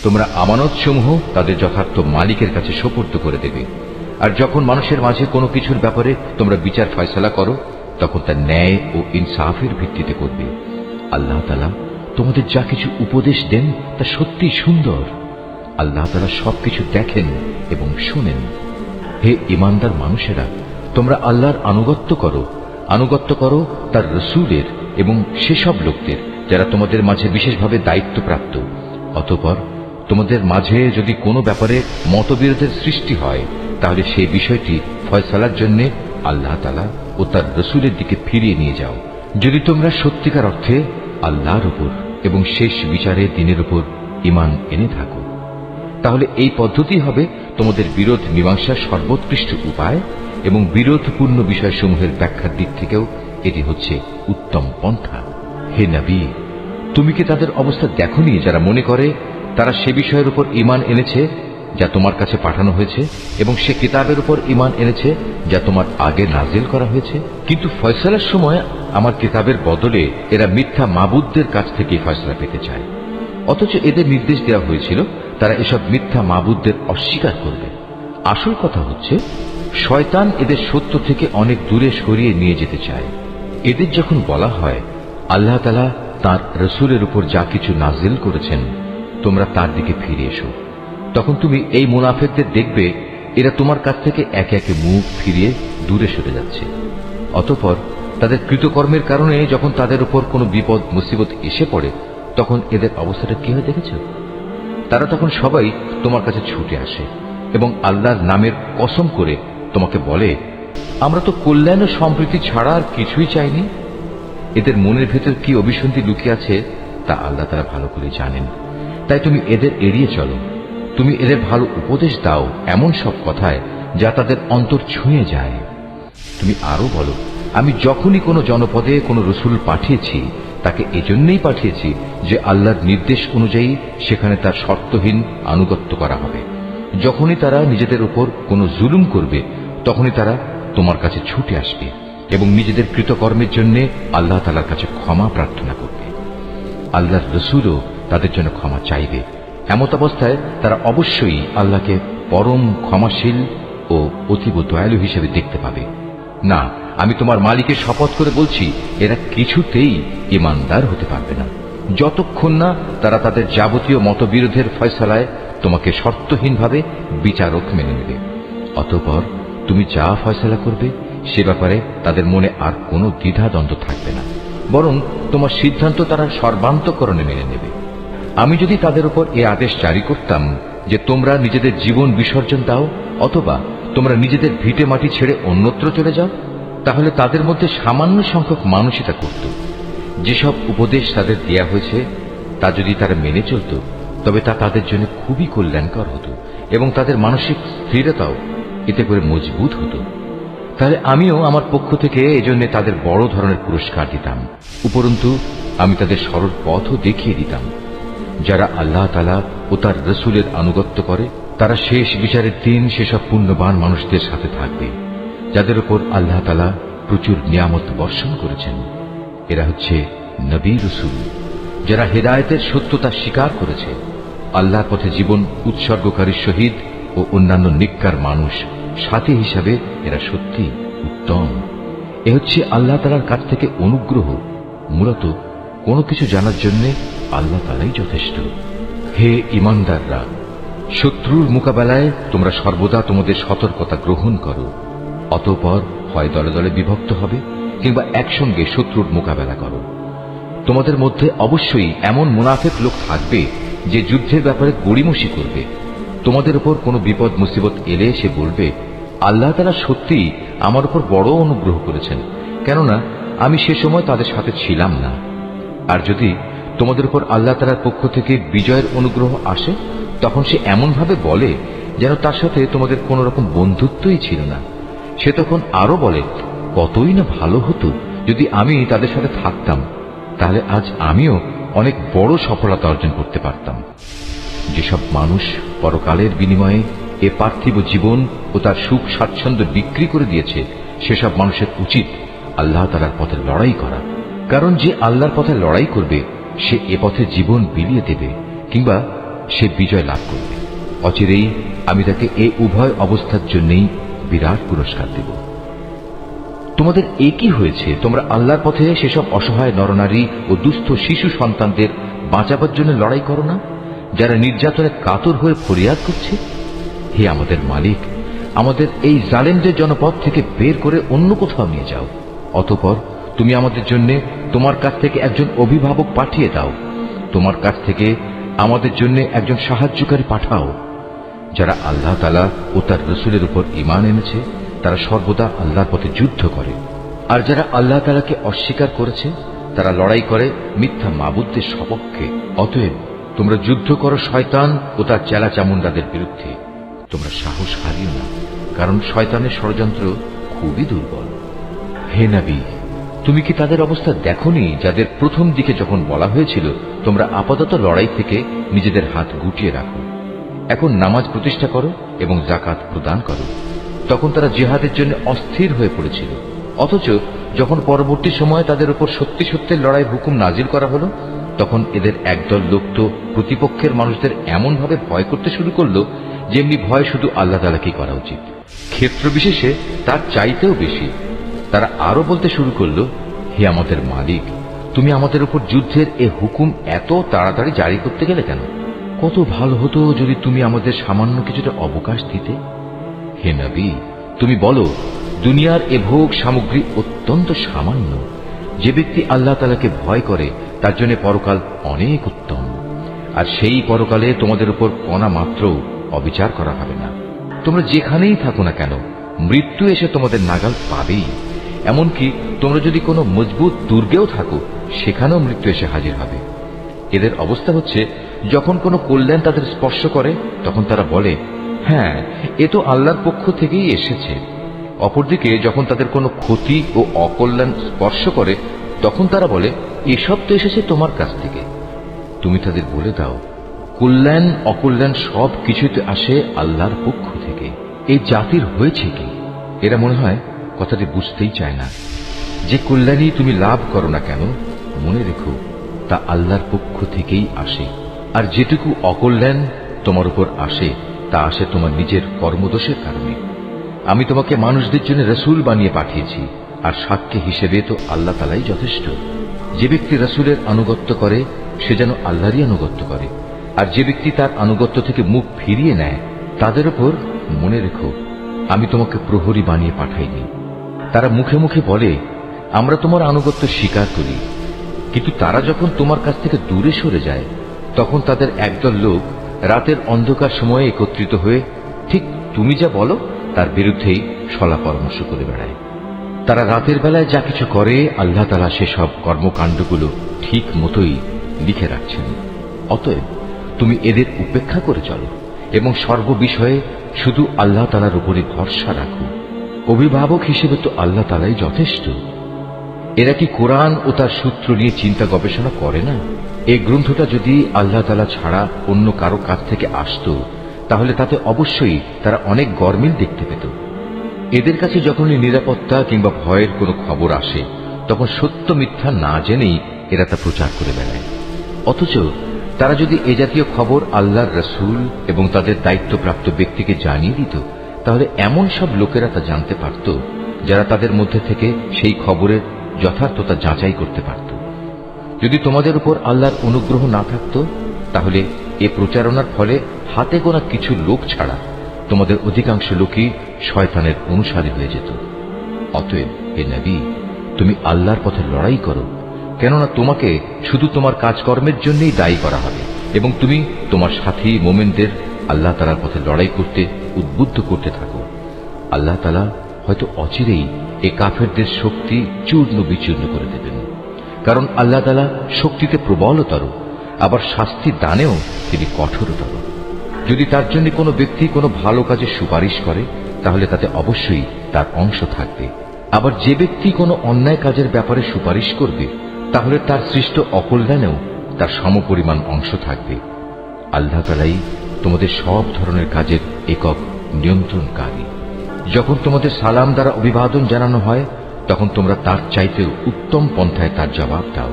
তোমরা আমানত সমূহ তাদের যথার্থ মালিকের কাছে সোপর্দ করে দেবে। আর যখন মানুষের মাঝে কোনো কিছুর ব্যাপারে তোমরা বিচার ফয়সালা করো, তখন তা ন্যায় ও ইনসাফের ভিত্তিতে করবে। আল্লাহ তাআলা তোমাদের যা কিছু উপদেশ দেন তা সত্যি সুন্দর। আল্লাহ তাআলা সবকিছু দেখেন এবং শোনেন। হে ঈমানদার মানুষেরা, তোমরা আল্লাহর আনুগত্য করো তার রসূলের এবং সেসব লোকদের যারা তোমাদের মাঝে বিশেষভাবে দায়িত্বপ্রাপ্ত। অতঃপর তোমাদের মাঝে যদি কোনো ব্যাপারে মতবিরোধের সৃষ্টি হয়, তাহলে সেই বিষয়টি ফয়সালার জন্য আল্লাহ তাআলা ও তার রসূলের দিকে ফিরিয়ে নিয়ে যাও। যদি তোমরা সত্যিকার অর্থে আল্লাহর উপর এবং শেষ বিচারের দিনের উপর ঈমান এনে থাকো, তাহলে এই পদ্ধতি হবে তোমাদের বিরোধ মীমাংসার সর্বোৎকৃষ্ট উপায়, এবং বিরোধপূর্ণ বিষয়সমূহের ব্যাখ্যার দিক থেকেও এটি হচ্ছে উত্তম পন্থা। হে নবী, তুমি কি তাদের অবস্থা দেখোনি যারা মনে করে তারা সে বিষয়ের উপর ঈমান এনেছে যা তোমার কাছে পাঠানো হয়েছে, এবং সে কিতাবের উপর ঈমান এনেছে যা তোমার আগে নাজিল করা হয়েছে, কিন্তু ফয়সালার সময় আমার কিতাবের বদলে এরা মিথ্যা মাবুদদের কাছ থেকে ফয়সালা পেতে চায়। অথচ এদের নির্দেশ দেওয়া হয়েছিল তারা এসব মিথ্যা মাবুদদের অস্বীকার করবে। আসল কথা হচ্ছে, শয়তান এদের সত্য থেকে অনেক দূরে সরিয়ে নিয়ে যেতে চায়। এদের যখন বলা হয় আল্লাহ তাআলা তাঁর রসূলের উপর যা কিছু নাজিল করেছেন তোমরা তার দিকে ফিরে এসো, তখন তুমি এই মুনাফিকদের দেখবে এরা তোমার কাছ থেকে একে একে মুখ ফিরিয়ে দূরে সরে যাচ্ছে। অতঃপর তাদের কৃতকর্মের কারণে যখন তাদের উপর কোনো বিপদ মুসিবত এসে পড়ে, তখন এদের অবস্থাটা কি হয় দেখেছ? তারা তখন সবাই তোমার কাছে ছুটে আসে এবং আল্লাহর নামের কসম করে তোমাকে বলে, আমরা তো কল্যাণ ও সম্প্রীতি ছাড়া আর কিছুই চাইনি। এদের মনের ভেতর কি অভিসন্ধি লুকিয়ে আছে তা আল্লাহ তাআলা ভালো করে জানেন। তাই তুমি এদের এড়িয়ে চলো। তুমি এদের ভালো উপদেশ দাও এমন সব কথায় যা তাদের অন্তর ছুঁয়ে যায়। তুমি আরো বলো, আমি যখনই কোনো জনপদে কোনো রসূল পাঠিয়েছি তাকে এজন্যই পাঠিয়েছি যে আল্লাহর নির্দেশ অনুযায়ী সেখানে তার শর্তহীন আনুগত্য করা হবে। যখনই তারা নিজেদের উপর কোনো জুলুম করবে, তখনই তারা তোমার কাছে ছুটে আসবে এবং নিজেদের কৃতকর্মের জন্য আল্লাহ তাআলার কাছে ক্ষমা প্রার্থনা করবে। আল্লাহর রসূলও তাদের জন্য ক্ষমা চাইবে। এমত অবস্থায় তারা অবশ্যই আল্লাহকে পরম ক্ষমাশীল ও অতীব দয়ালু হিসেবে দেখতে পাবে। না, আমি তোমার মালিকের শপথ করে বলছি, এরা কিছুতেই ঈমানদার হতে পারবে না যতক্ষণ না তারা তাদের যাবতীয় মতবিরোধের ফয়সালায় তোমাকে শর্তহীনভাবে বিচারক মেনে নেবে। অতঃপর তুমি যা ফয়সালা করবে সে ব্যাপারে তাদের মনে আর কোনো দ্বিধাদ্বন্দ্ব থাকবে না, বরং তোমার সিদ্ধান্ত তারা সর্বান্তঃকরণে মেনে নেবে। আমি যদি তাদের উপর এ আদেশ জারি করতাম যে তোমরা নিজেদের জীবন বিসর্জন দাও অথবা তোমরা নিজেদের ভিটে মাটি ছেড়ে অন্যত্র চলে যাও, তাহলে তাদের মধ্যে সামান্য সংখ্যক মানুষই তা করত। যেসব উপদেশ তাদের দেয়া হয়েছে তা যদি তারা মেনে চলত, তবে তা তাদের জন্য খুবই কল্যাণকর হতো এবং তাদের মানসিক স্থিরতাও এতে করে মজবুত হতো। তাহলে আমিও আমার পক্ষ থেকে এজন্য তাদের বড় ধরনের পুরস্কার দিতাম। উপরন্তু আমি তাদের সরল পথও দেখিয়ে দিতাম। যারা আল্লাহ তাআলা ও তার রসূলের আনুগত্য করে তারা শেষ বিচারের দিন সেসব পুণ্যবান মানুষদের সাথে থাকবে যাদের উপর আল্লাহ তাআলা প্রচুর নিয়ামত বর্ষণ করেছেন। এরা হচ্ছে নবী রসূল যারা হেদায়েতের সত্যতা স্বীকার করেছে, আল্লাহর পথে জীবন উৎসর্গকারী শহীদ ও অন্যান্য নিক্কার মানুষ সাথী হিসাবে এরা সত্যি উত্তম। এ হচ্ছে আল্লাহ তাআলার কাছ থেকে অনুগ্রহ। মূলত কোনো কিছু জানার জন্য আল্লাহ তাআলাই যথেষ্ট। হে ঈমানদাররা, শত্রুর মোকাবেলায় তোমরা সর্বদা তোমাদের সতর্কতা গ্রহণ করো। অতঃপর হয় দলে দলে বিভক্ত হবে কিংবা একসঙ্গে শত্রুর মোকাবেলা করো। তোমাদের মধ্যে অবশ্যই এমন মুনাফিক লোক থাকবে যে যুদ্ধের ব্যাপারে গড়িমসি করবে। তোমাদের উপর কোনো বিপদ মুসিবত এলে সে বলবে, আল্লাহ তাআলা সত্যিই আমার উপর বড় অনুগ্রহ করেছেন, কেননা আমি সে সময় তাদের সাথে ছিলাম না। আর যদি তোমাদের উপর আল্লাহ তাআলার পক্ষ থেকে বিজয়ের অনুগ্রহ আসে, তখন সে এমনভাবে বলে যেন তার সাথে তোমাদের কোন রকম বন্ধুত্বই ছিল না। সে তখন আরো বলে, কতই না ভালো হতো যদি আমি তাদের সাথে থাকতাম, তাহলে আজ আমিও অনেক বড় সফলতা অর্জন করতে পারতাম। যেসব মানুষ পরকালের বিনিময়ে এ পার্থিব জীবন ও তার সুখ স্বাচ্ছন্দ্য বিক্রি করে দিয়েছে, সেসব মানুষের উচিত আল্লাহ তাআলার পথে লড়াই করা। কারণ যে আল্লাহর পথে লড়াই করবে সে এ পথে জীবন বিলিয়ে দেবে কিংবা সে বিজয় লাভ করবে। অচিরেই আমি তাকে এই উভয় অবস্থার জন্যই বিরাট পুরস্কার দেব। তোমাদের একই হয়েছে, তোমরা আল্লাহর পথে সেসব অসহায় নরনারী ও দুস্থ শিশু সন্তানদের বাঁচাবার জন্য লড়াই করো না, যারা নির্যাতনে কাতর হয়ে ফরিয়াদ করছে। হে আমাদের মালিক, আমাদের এই জালেমদের জনপদ থেকে বের করে অন্য কোথাও নিয়ে যাও। অতঃপর তুমি আমাদের জন্য তোমার কাছ থেকে একজন অভিভাবক পাঠিয়ে দাও। তোমার কাছ থেকে আমাদের জন্য একজন সাহায্যকারী পাঠাও। যারা আল্লাহ তাআলা ও তার রসুলের উপর ঈমান এনেছে তারা সর্বদা আল্লাহর পথে যুদ্ধ করে, আর যারা আল্লাহ তাআলাকে অস্বীকার করেছে তারা লড়াই করে মিথ্যা মাবুদদের সপক্ষে। অতএব তোমরা যুদ্ধ করো শয়তান ও তার চেলা চামুন্ডাদের বিরুদ্ধে। তোমরা সাহস হারিও না, কারণ শয়তানের ষড়যন্ত্র খুবই দুর্বল। হে নবী, তুমি কি তাদের অবস্থা দেখোনি যাদের প্রথম দিকে যখন বলা হয়েছিল তোমরা আপাতত লড়াই থেকে নিজেদের হাত গুটিয়ে রাখো, এখন নামাজ প্রতিষ্ঠা করো এবং যাকাত প্রদান করো। তখন তারা জিহাদের জন্য অস্থির হয়ে পড়েছিল, অথচ যখন পরবর্তী সময়ে তাদের উপর সত্যি সত্যের লড়াই হুকুম নাজিল করা হলো তখন এদের একদল লোক তো প্রতিপক্ষের মানুষদের এমন ভাবে ভয় করতে শুরু করলো যেমনি ভয় শুধু আল্লাহ তাআলাকেই করা উচিত, ক্ষেত্র বিশেষে তার চাইতেও বেশি। তারা আরো বলতে শুরু করলো, হে আমাদের মালিক, তুমি আমাদের উপর যুদ্ধের এ হুকুম এত তাড়াতাড়ি জারি করতে গেলে কেন? কত ভালো হতো যদি তুমি আমাদের সামান্য কিছুটা অবকাশ দিতে। হে নবী, তুমি বলো, দুনিয়ার এ ভোগ সামগ্রী অত্যন্ত সামান্য। যে ব্যক্তি আল্লাহ তাআলাকে ভয় করে তার জন্য পরকাল অনেক উত্তম, আর সেই পরকালে তোমাদের উপর কণা মাত্র অবিচার করা হবে না। তোমরা যেখানেই থাকো না কেন মৃত্যু এসে তোমাদের নাগাল পাবেই। এমনকি তোমরা যদি কোনো মজবুত দুর্গেও থাকো সেখানেও মৃত্যু এসে হাজির হবে। এদের অবস্থা হচ্ছে, যখন কোনো কল্যাণ তাদের স্পর্শ করে তখন তারা বলে, হ্যাঁ, এ তো আল্লাহর পক্ষ থেকেই এসেছে। অপরদিকে যখন তাদের কোনো ক্ষতি ও অকল্যাণ স্পর্শ করে তখন তারা বলে, এসব তো এসেছে তোমার কাছ থেকে। তুমি তাদের বলে দাও, কল্যাণ অকল্যাণ সব কিছুতে আসে আল্লাহর পক্ষ থেকে। এই জাতির হয়েছে কি? এরা মনে হয় কথাটি বুঝতেই চায় না। যে কল্যাণই তুমি লাভ করো না কেন, মনে রেখো তা আল্লাহর পক্ষ থেকেই আসে, আর যেটুকু অকল্যাণ তোমার উপর আসে তা আসে তোমার নিজের কর্মদোষের কারণে। আমি তোমাকে মানুষদের জন্য রসুল বানিয়ে পাঠিয়েছি, আর সাক্ষী হিসেবে তো আল্লাহ তাআলাই যথেষ্ট। যে ব্যক্তি রসুলের আনুগত্য করে সে যেন আল্লাহরই আনুগত্য করে, আর যে ব্যক্তি তার আনুগত্য থেকে মুখ ফিরিয়ে নেয় তাদের উপর মনে রেখো আমি তোমাকে প্রহরী বানিয়ে পাঠাইনি। তারা মুখে মুখে বলে, আমরা তোমার আনুগত্য স্বীকার করি, কিন্তু তারা যখন তোমার কাছ থেকে দূরে সরে যায় তখন তাদের একদল লোক রাতের অন্ধকার সময়ে একত্রিত হয়ে ঠিক তুমি যা বলো তার বিরুদ্ধেই সলা পরামর্শ করে বেড়ায়। তারা রাতের বেলায় যা কিছু করে আল্লাহ তাআলা সেসব কর্মকাণ্ডগুলো ঠিক মতোই লিখে রাখছেন। অতএব তুমি এদের উপেক্ষা করে চলো এবং সর্ববিষয়ে শুধু আল্লাহ তাআলার উপরই ভরসা রাখো। অভিভাবক হিসেবে তো আল্লাহ তাআলাই যথেষ্ট। এরা কি কোরআন ও তার সূত্র নিয়ে চিন্তা গবেষণা করে না? এই গ্রন্থটা যদি আল্লাহ তাআলা ছাড়া অন্য কারো কাছ থেকে আসত তাহলে তাতে অবশ্যই তারা অনেক গরমিল দেখতে পেত। এদের কাছে যখনই নিরাপত্তা কিংবা ভয়ের কোনো খবর আসে তখন সত্য মিথ্যা না জেনেই এরা তা প্রচার করে বেড়ায়। অথচ তারা যদি এ জাতীয় খবর আল্লাহর রসুল এবং তাদের দায়িত্বপ্রাপ্ত ব্যক্তিকে জানিয়ে দিত তাহলে এমন সব লোকেরা তা জানতে পারত যারা তাদের মধ্যে থেকে সেই খবরের যথার্থতা যাচাই করতে পারত। যদি তোমাদের উপর আল্লাহর অনুগ্রহ না থাকত তাহলে এ প্রচারণার ফলে হাতে গোনা কিছু লোক ছাড়া তোমাদের অধিকাংশ লোকই শয়তানের অনুসারী হয়ে যেত। অতএব হে নবী, তুমি আল্লাহর পথে লড়াই করো, কেননা তোমাকে শুধু তোমার কাজকর্মের জন্যই দায়ী করা হবে এবং তুমি তোমার সাথী মোমেনদের আল্লাহ তাআলার পথে লড়াই করতে উদ্বুদ্ধ করতে থাকো। আল্লাহ তাআলা হয়তো অচিরেই এ কাফেরদের শক্তি চূর্ণ বিচূর্ণ করে দেবেন, কারণ আল্লাহ তাআলা শক্তিতে প্রবলতর, আবার শাস্তি দানেও তিনি কঠোরতর। যদি তার জন্য কোনো ব্যক্তি কোনো ভালো কাজে সুপারিশ করে তাহলে তাতে অবশ্যই তার অংশ থাকবে, আবার যে ব্যক্তি কোনো অন্যায় কাজের ব্যাপারে সুপারিশ করবে তাহলে তার সৃষ্ট অকল্যাণেও তার সমপরিমাণ অংশ থাকবে। আল্লাহ তাআলাই তোমাদের সব ধরনের কাজের একক নিয়ন্ত্রণকারী। যখন তোমাদের সালাম দ্বারা অভিবাদন জানানো হয় তখন তোমরা তার চাইতেও উত্তম পন্থায় তার জবাব দাও।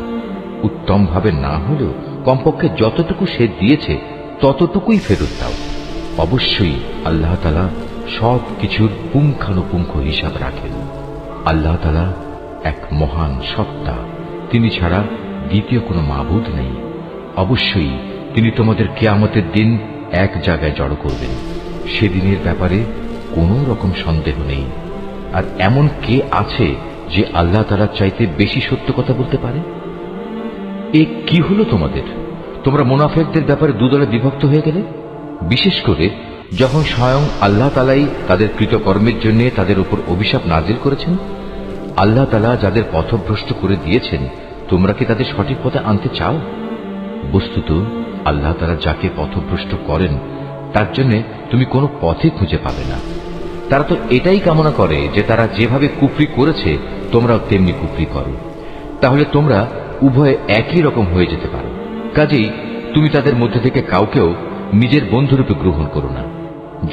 উত্তম ভাবে না হলেও কমপক্ষে যতটুকু সে দিয়েছে ততটুকুই ফেরত দাও। অবশ্যই আল্লাহ তাআলা সব কিছুর পুঙ্খানুপুঙ্খ হিসাব রাখেন। আল্লাহ তাআলা এক মহান সত্তা, তিনি ছাড়া দ্বিতীয় কোনো মাবুদ নেই। অবশ্যই তিনি তোমাদের কিয়ামতের দিন এক জায়গায় জড়ো করবেন। সেদিনের ব্যাপারে কোনো রকম সন্দেহ নেই। আর এমন কে আছে যে আল্লাহ তাআলার চাইতে বেশি সত্য কথা বলতে পারে? এ কি হলো তোমাদের? তোমরা মুনাফিকদের ব্যাপারে দুদলে বিভক্ত হয়ে গেলে, বিশেষ করে যখন স্বয়ং আল্লাহ তাআলাই তাদের কৃতকর্মের জন্য তাদের উপর অভিশাপ নাজিল করেছেন। আল্লাহ তাআলা যাদের পথভ্রষ্ট করে দিয়েছেন, তোমরা কি তাদের সঠিক পথে আনতে চাও? বস্তুত আল্লাহ তাআলা যাকে পথভ্রষ্ট করেন তার জন্য তুমি কোনো পথে খুঁজে পাবে না। তারা তো এটাই কামনা করে যে তারা যেভাবে কুফরি করেছে তোমরাও তেমনি কুফরি করো, তাহলে তোমরা উভয়ে একই রকম হয়ে যেতে পারো। কাজেই তুমি তাদের মধ্যে থেকে কাউকেও নিজের বন্ধুরূপে গ্রহণ করো না,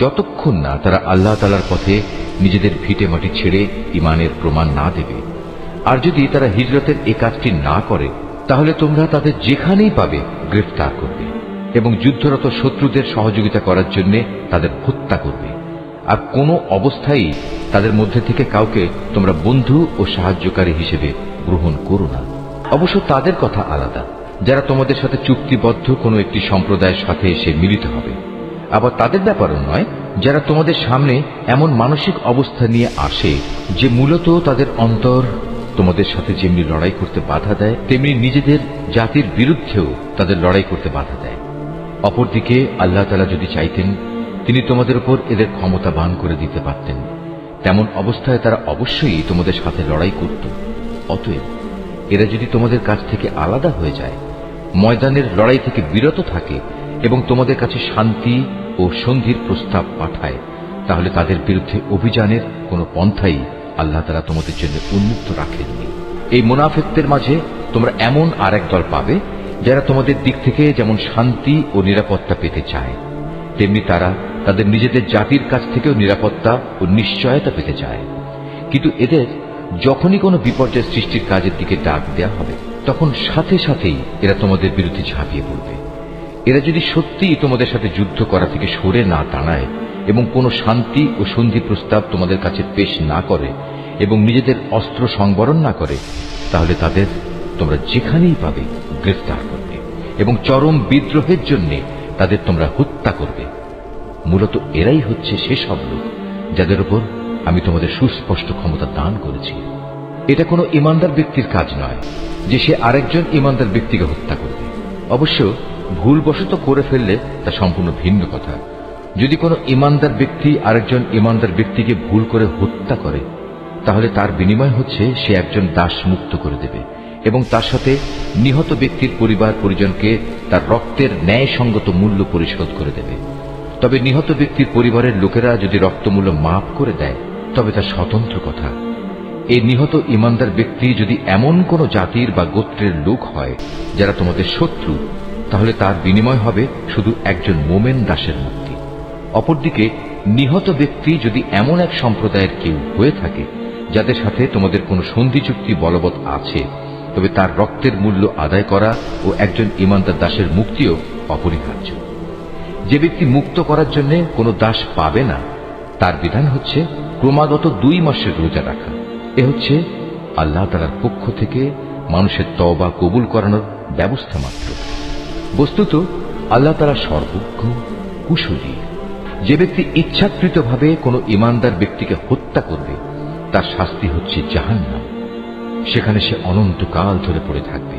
যতক্ষণ না তারা আল্লাহ তাআলার পথে নিজেদের ভিটে মাটি ছেড়ে ঈমানের প্রমাণ না দেবে। আর যদি তারা হিজরতের এই কাজটি না করে, তাহলে তোমরা তাদের যেখানেই পাবে গ্রেফতার করবে এবং যুদ্ধরত শত্রুদের সহযোগিতা করার জন্য তাদের হত্যা করবে। আর কোনো অবস্থায় তাদের মধ্যে থেকে কাউকে তোমরা বন্ধু ও সাহায্যকারী হিসেবে গ্রহণ করো না। অবশ্য তাদের কথা আলাদা, যারা তোমাদের সাথে চুক্তিবদ্ধ কোনো একটি সম্প্রদায়ের সাথে এসে মিলিত হবে। আবার তাদের ব্যাপারও নয়, যারা তোমাদের সামনে এমন মানসিক অবস্থা নিয়ে আসে যে মূলত তাদের অন্তর তোমাদের সাথে যেমনি লড়াই করতে বাধা দেয়, তেমনি নিজেদের জাতির বিরুদ্ধেও তাদের লড়াই করতে বাধা দেয়। অপরদিকে আল্লাহ তাআলা যদি চাইতেন, তিনি তোমাদের উপর এদের ক্ষমতাবান করে দিতে পারতেন। তেমন অবস্থায় তারা অবশ্যই তোমাদের সাথে লড়াই করত। অতএব এরা যদি তোমাদের কাছ থেকে আলাদা হয়ে যায়, ময়দানের লড়াই থেকে বিরত থাকে এবং তোমাদের কাছে শান্তি ও সন্ধির প্রস্তাব পাঠায়, তাহলে তাদের বিরুদ্ধে অভিযানের কোনো পন্থাই আল্লাহ তাআলা তোমাদের জন্য উন্মুক্ত রাখেননি। এই মুনাফিকদের মাঝে তোমরা এমন আর এক দল পাবে, যারা তোমাদের দিক থেকে যেমন শান্তি ও নিরাপত্তা পেতে চায়, তেমনি তারা তাদের নিজেদের জাতির কাছ থেকেও নিরাপত্তা ও নিশ্চয়তা পেতে চায়। কিন্তু এদের যখনই কোনো বিপর্যয় সৃষ্টির কাজের দিকে ডাক দেয়া হবে, তখন সাথে সাথেই এরা তোমাদের বিরুদ্ধে ঝাঁপিয়ে পড়বে। এরা যদি সত্যিই তোমাদের সাথে যুদ্ধ করা থেকে সরে না দাঁড়ায় এবং কোনো শান্তি ও সন্ধি প্রস্তাব তোমাদের কাছে পেশ না করে এবং নিজেদের অস্ত্র সংবরণ না করে, তাহলে তাদের তোমরা যেখানেই পাবে গ্রেফতার করবে এবং চরম বিদ্রোহের জন্য তাদের তোমরা হত্যা করবে। মূলত এরাই হচ্ছে সেসব লোক যাদের উপর আমি তোমাদের সুস্পষ্ট ক্ষমতা দান করেছি। এটা কোনো ইমানদার ব্যক্তির কাজ নয় যে সে আরেকজন ইমানদার ব্যক্তিকে হত্যা করবে। অবশ্য ভুলবশত করে ফেললে তা সম্পূর্ণ ভিন্ন কথা। যদি কোনো ইমানদার ব্যক্তি আরেকজন ইমানদার ব্যক্তিকে ভুল করে হত্যা করে, তাহলে তার বিনিময় হচ্ছে সে একজন দাস মুক্ত করে দেবে এবং তার সাথে নিহত ব্যক্তির পরিবার পরিজনকে তার রক্তের ন্যায়সঙ্গত মূল্য পরিশোধ করে দেবে। তবে নিহত ব্যক্তির পরিবারের লোকেরা যদি রক্তমূল্য মাফ করে দেয়, তবে তা স্বতন্ত্র কথা। এই নিহত ইমানদার ব্যক্তি যদি এমন কোন জাতির বা গোত্রের লোক হয় যারা তোমাদের শত্রু, তাহলে তার বিনিময় হবে শুধু একজন মোমেন দাসের মুক্তি। অপরদিকে নিহত ব্যক্তি যদি এমন এক সম্প্রদায়ের কেউ হয়ে থাকে যাদের সাথে তোমাদের কোনো সন্ধি চুক্তি বলবৎ আছে, তবে তার রক্তের মূল্য আদায় করা ও একজন ইমানদার দাসের মুক্তিও অপরিহার্য। যে ব্যক্তি মুক্ত করার জন্য কোনো দাস পাবে না, তার বিধান হচ্ছে ক্রমাগত 2 মাসের রোজা রাখা। এ হচ্ছে আল্লাহ তাআলার পক্ষ থেকে মানুষের তওবা কবুল করানোর ব্যবস্থা মাত্র। বস্তুত আল্লাহ তাআলা সর্বজ্ঞ, কুশলী। যে ব্যক্তি ইচ্ছাকৃতভাবে কোনো ইমানদার ব্যক্তিকে হত্যা করবে, তার শাস্তি হচ্ছে জাহান্নাম। সেখানে সে অনন্তকাল ধরে পড়ে থাকবে।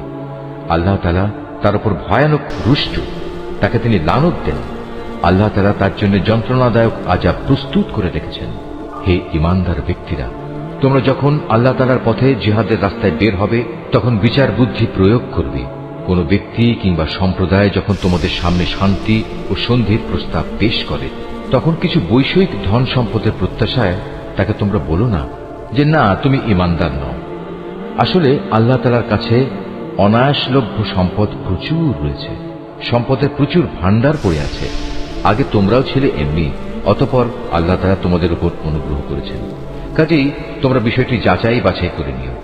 আল্লাহ তাআলা তার উপর ভয়ানক রুষ্ট, তাকে তিনি লানত দেন। আল্লাহ তাআলা তার জন্য যন্ত্রণাদায়ক আযাব প্রস্তুত করে রেখেছেন। হে ইমানদার ব্যক্তিরা, তোমরা যখন আল্লাহ তাআলার পথে জিহাদের রাস্তায় বের হবে, তখন বিচার বুদ্ধি প্রয়োগ করবে। কোন ব্যক্তি কিংবা সম্প্রদায় যখন তোমাদের সামনে শান্তি ও সন্ধির প্রস্তাব পেশ করে, তখন কিছু বৈষয়িক ধন সম্পদের প্রত্যাশায় তাকে তোমরা বলো না যে না, তুমি ইমানদার নও। আসলে আল্লাহ তাআলার কাছে অনায়াসলভ্য সম্পদ প্রচুর রয়েছে, সম্পদের প্রচুর ভান্ডার পড়ে আছে। আগে তোমরাও ছিলে এমনি, অতঃপর আল্লাহ তাআলা তোমাদের উপর অনুগ্রহ করেছেন। কাজেই তোমরা বিষয়টি যাচাই বাছাই করে নিও।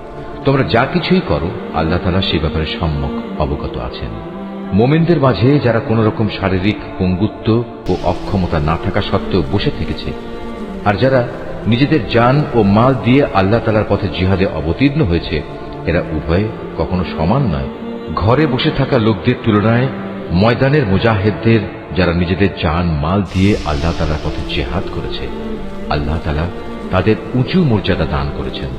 তোমরা যা কিছুই করো, আল্লাহ তাআলা সে ব্যাপারে সম্যক অবগত আছেন। মোমেনদের মাঝে যারা কোন রকম শারীরিক পঙ্গুত্ব ও অক্ষমতা না থাকা সত্ত্বেও বসে থেকেছে, আর যারা নিজেদের জান ও মাল দিয়ে আল্লাহ তাআলার পথে জিহাদে অবতীর্ণ হয়েছে, এরা উভয়ে কখনো সমান নয়। ঘরে বসে থাকা লোকদের তুলনায় ময়দানের মুজাহিদদের, যারা নিজেদের জান মাল দিয়ে আল্লাহ তাআলার পথে জিহাদ করেছে, আল্লাহ তাআলা তাদের উঁচু মর্যাদা দান করেছেন।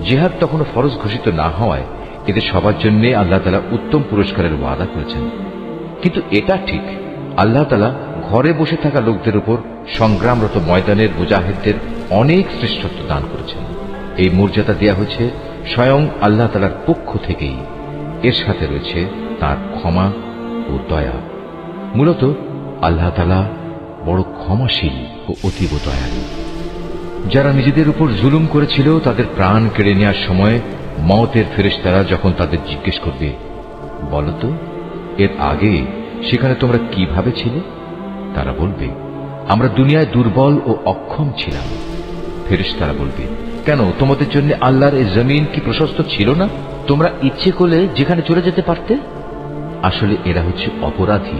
জিহাদ তখনও ফরজ ঘোষিত না হওয়ায় এদের সবার জন্য আল্লাহ তাআলা উত্তম পুরস্কারের ওয়াদা করেছেন। কিন্তু এটা ঠিক, আল্লাহ তাআলা ঘরে বসে থাকা লোকদের উপর সংগ্রামরত ময়দানের মুজাহিদদের অনেক শ্রেষ্ঠত্ব দান করেছেন। এই মর্যাদা দেয়া হয়েছে স্বয়ং আল্লাহ তাআলার পক্ষ থেকেই। এর সাথে রয়েছে তার ক্ষমা ও দয়া। মূলত আল্লাহ তাআলা বড় ক্ষমাশীল ও অতীব দয়ালু। যারা নিজেদের উপর জুলুম করেছিল, তাদের প্রাণ কেড়ে নেওয়ার সময় মওতের ফেরেশতারা যখন তাদের জিজ্ঞেস করবে, বলতো এর আগে সেখানে তোমরা কিভাবে ছিলে? তারা বলবে, আমরা দুনিয়ায় দুর্বল ও অক্ষম ছিলাম। ফেরেশতারা বলবে, কেন তোমাদের জন্য আল্লাহর এই জমিন কি প্রশস্ত ছিল না? তোমরা ইচ্ছে করলে যেখানে চলে যেতে পারতে। আসলে এরা হচ্ছে অপরাধী।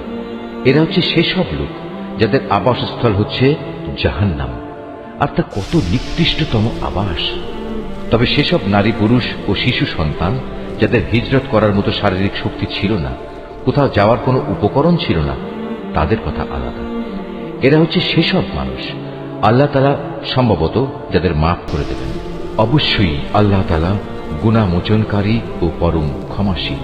এরা হচ্ছে সেসব লোক যাদের আবাসস্থল হচ্ছে জাহান্নাম, আর তা কত নিকৃষ্টতম আবাস। তবে সেসব নারী পুরুষ ও শিশু সন্তান যাদের হিজরত করার মতো শারীরিক শক্তি ছিল না, কোথাও যাওয়ার কোনো উপকরণ ছিল না, তাদের কথা আলাদা। এরা হচ্ছে সেসব মানুষ আল্লাহ তাআলা সম্ভবত যাদের মাফ করে দেবেন। অবশ্যই আল্লাহ তাআলা গুনাহ মোচনকারী ও পরম ক্ষমাশীল।